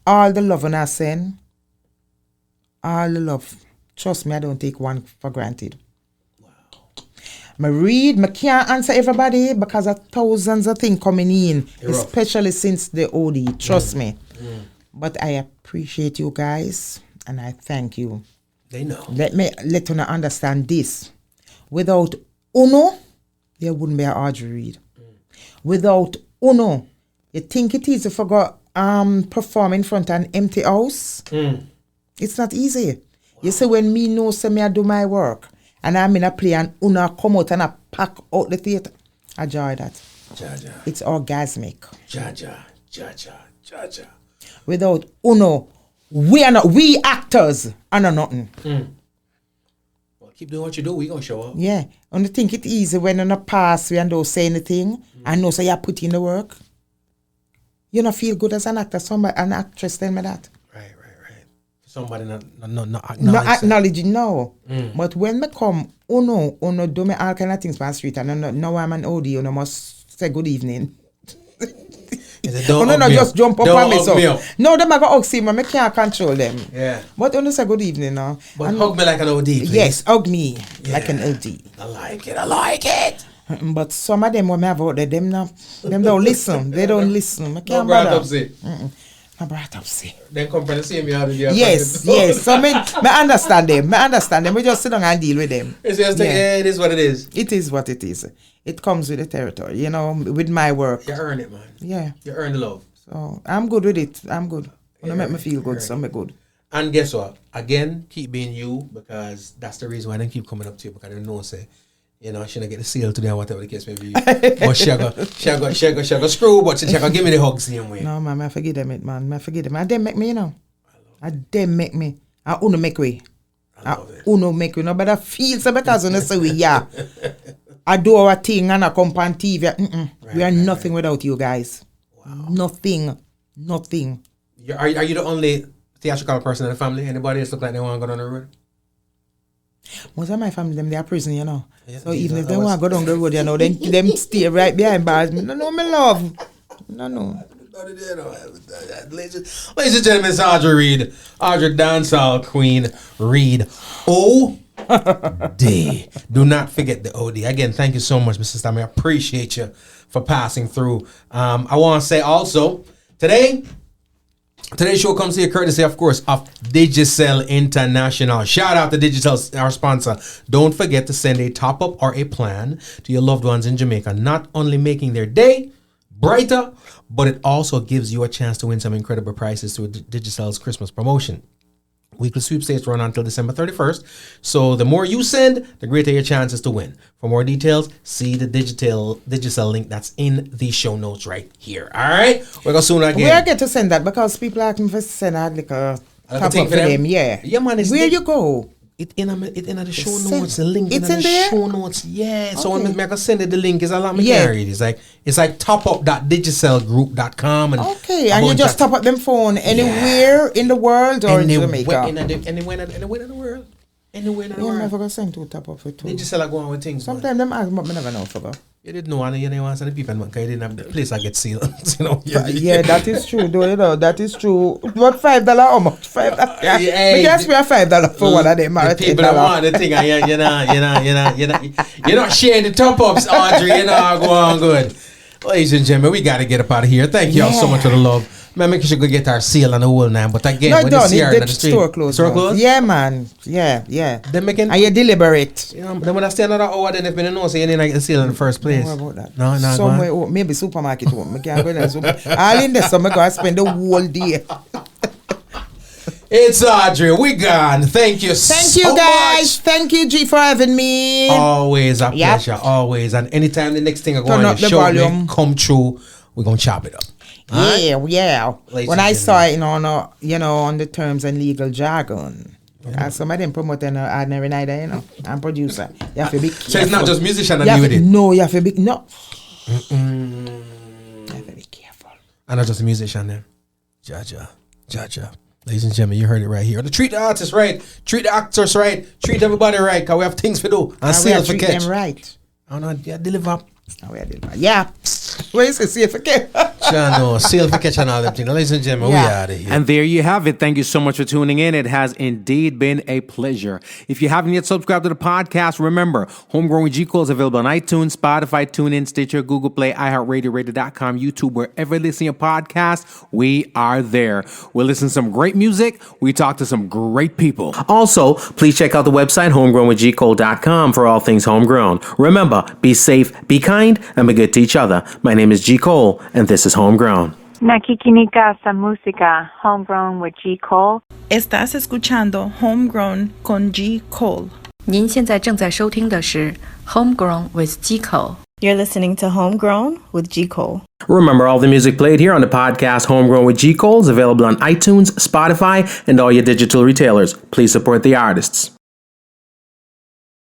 All the love I send, all the love. Trust me, I don't take one for granted. I can't answer everybody because of thousands of things coming in, especially since the OD. Trust me. But I appreciate you guys and I thank you. They know. Let you understand this. Without Uno, there wouldn't be an Audrey Reid. Without Uno, you think it easy for go perform in front of an empty house? It's not easy. You see, when me know say me I do my work and I'm in a play and Uno come out and I pack out the theater, I enjoy that. Jaja. It's orgasmic. Jaja. Without Uno, we actors are not nothing. Well, keep doing what you do, we gonna show up. Yeah. And you think it easy when you not pass we and don't say anything and know say you put in the work. You not feel good as an actor. An actress tell me that. Right. Somebody not acknowledging, no. But when me come, Uno do me all kind of things on the street and now I'm an OD, Uno must say good evening. No, just jump up on me so. No, them I go hug me, I can't control them. Yeah. But Uno say good evening now. But hug me like an OD, please. Yes, hug me like an OD. I like it. But some of them when I have out there, them don't listen. They don't listen. I can't bother. I brought up see. Then come from the same yard. Yes. So I understand them. We just sit down and deal with them. It's just it is what it is. It is what it is. It comes with the territory, you know, with my work. You earn it, man. Yeah. You earn the love. So I'm good with it. I'm good. When I make me feel good, so I'm good. And guess what? Again, keep being you because that's the reason why I didn't keep coming up to you because I know say, you know, she not get the seal today or whatever the case may be. But she go screw, but she go give me the hug same way. No, man, I forget them it, man. I forget them. I didn't make me, you know. I didn't make me. I uno make way. I uno make way. No, but I feel so because when I say we, yeah. I do our thing and I come on TV. We are nothing without you guys. Wow. Nothing. Are you the only theatrical person in the family? Anybody else look like they want to go down the road? Most of my family, they are prison, you know. Yeah, so even if they want to go down the road, you know, then them stay right behind bars. No, my love. No. Ladies and gentlemen, it's Audrey Reid. Audrey Dancehall Queen Reid O.D. Do not forget the O.D. Again, thank you so much, Mr. Stammy. I appreciate you for passing through. I want to say also, today's show comes here courtesy, of course, of Digicel International. Shout out to Digicel, our sponsor. Don't forget to send a top-up or a plan to your loved ones in Jamaica, not only making their day brighter, but it also gives you a chance to win some incredible prizes through Digicel's Christmas promotion. Weekly sweepstakes run until December 31st. So the more you send, the greater your chances to win. For more details, see the Digicel link that's in the show notes right here. All right? We'll go soon again. Where I get to send that? Because people ask me to send out like a top up for them. Yeah. Yeah, man. Where you go? It in the show notes. The link it's in the there? show notes. Yeah. Okay. So when I can send it the link, it's a lot more carried. It's like topup.digicelgroup.com. Okay, and you just top up them phone anywhere in the world or in Jamaica? Anywhere in the world. Anywhere in the world. I'm never going to send to top up for two. Digicel go on with things. Sometimes them ask, but I never know for go. You didn't know and you didn't want to send the people because you didn't have the place I get sealed. You know? Yeah, that is true though, you know, that is true. What $5 how much? $5 yeah. We can spare $5 for one of them. The people that want the thing and you're not sharing the top ups, Audrey, you know, go on good. Ladies and gentlemen, we got to get up out of here. Thank y'all so much for the love. Man, make sure you go get our seal and the whole now. But again, when you see her in the street, store closed. Store closed? Yeah, man. Yeah. Then making. And you deliberate. You know, then when I stay another hour, then if you don't know, so you didn't get the seal in the first place. Don't worry about that. No. Somewhere, maybe supermarket home. I can't go to the supermarket. All in there, so I go and spend the whole day. It's Audrey. We gone. Thank you so much. Thank you, guys. Thank you, G, for having me. Always a pleasure. Always. And anytime the next thing I go Turn on up your the show volume. come true, we're going to chop it up. Yeah. Ladies When and I saw it, gentlemen. on the terms and legal jargon. Some of them promote an ordinary neither, and producer. You have to be careful. So it's not just musician that deal with it? No, you have to be, no. You have to be careful. I'm not just a musician then. Jaja. Ladies and gentlemen, you heard it right here. Treat the artists right. Treat the actors right. Treat everybody right. Because we have things to do. And we have sales to for treat catch. them right. Oh, no, yeah, deliver. Yeah. Where is it? See if I can. No, sales for catch and all them things. Ladies and gentlemen, we out of here. And there you have it. Thank you so much for tuning in. It has indeed been a pleasure. If you haven't yet subscribed to the podcast, remember, Homegrown with G. Cole is available on iTunes, Spotify, TuneIn, Stitcher, Google Play, iHeartRadio, Radio.com, YouTube, wherever you listen to your podcast, we are there. We'll listen to some great music. We talk to some great people. Also, please check out the website, homegrownwithgcole.com, for all things homegrown. Remember, be safe, be kind, and be good to each other. My name is G. Cole, and this is Homegrown. Nakikinika sa música, Homegrown with G. Cole. Estás escuchando Homegrown con G. Cole. 您现在正在收听的是 Homegrown with G. Cole. You're listening to Homegrown with G. Cole. Remember, all the music played here on the podcast Homegrown with G. Cole is available on iTunes, Spotify, and all your digital retailers. Please support the artists.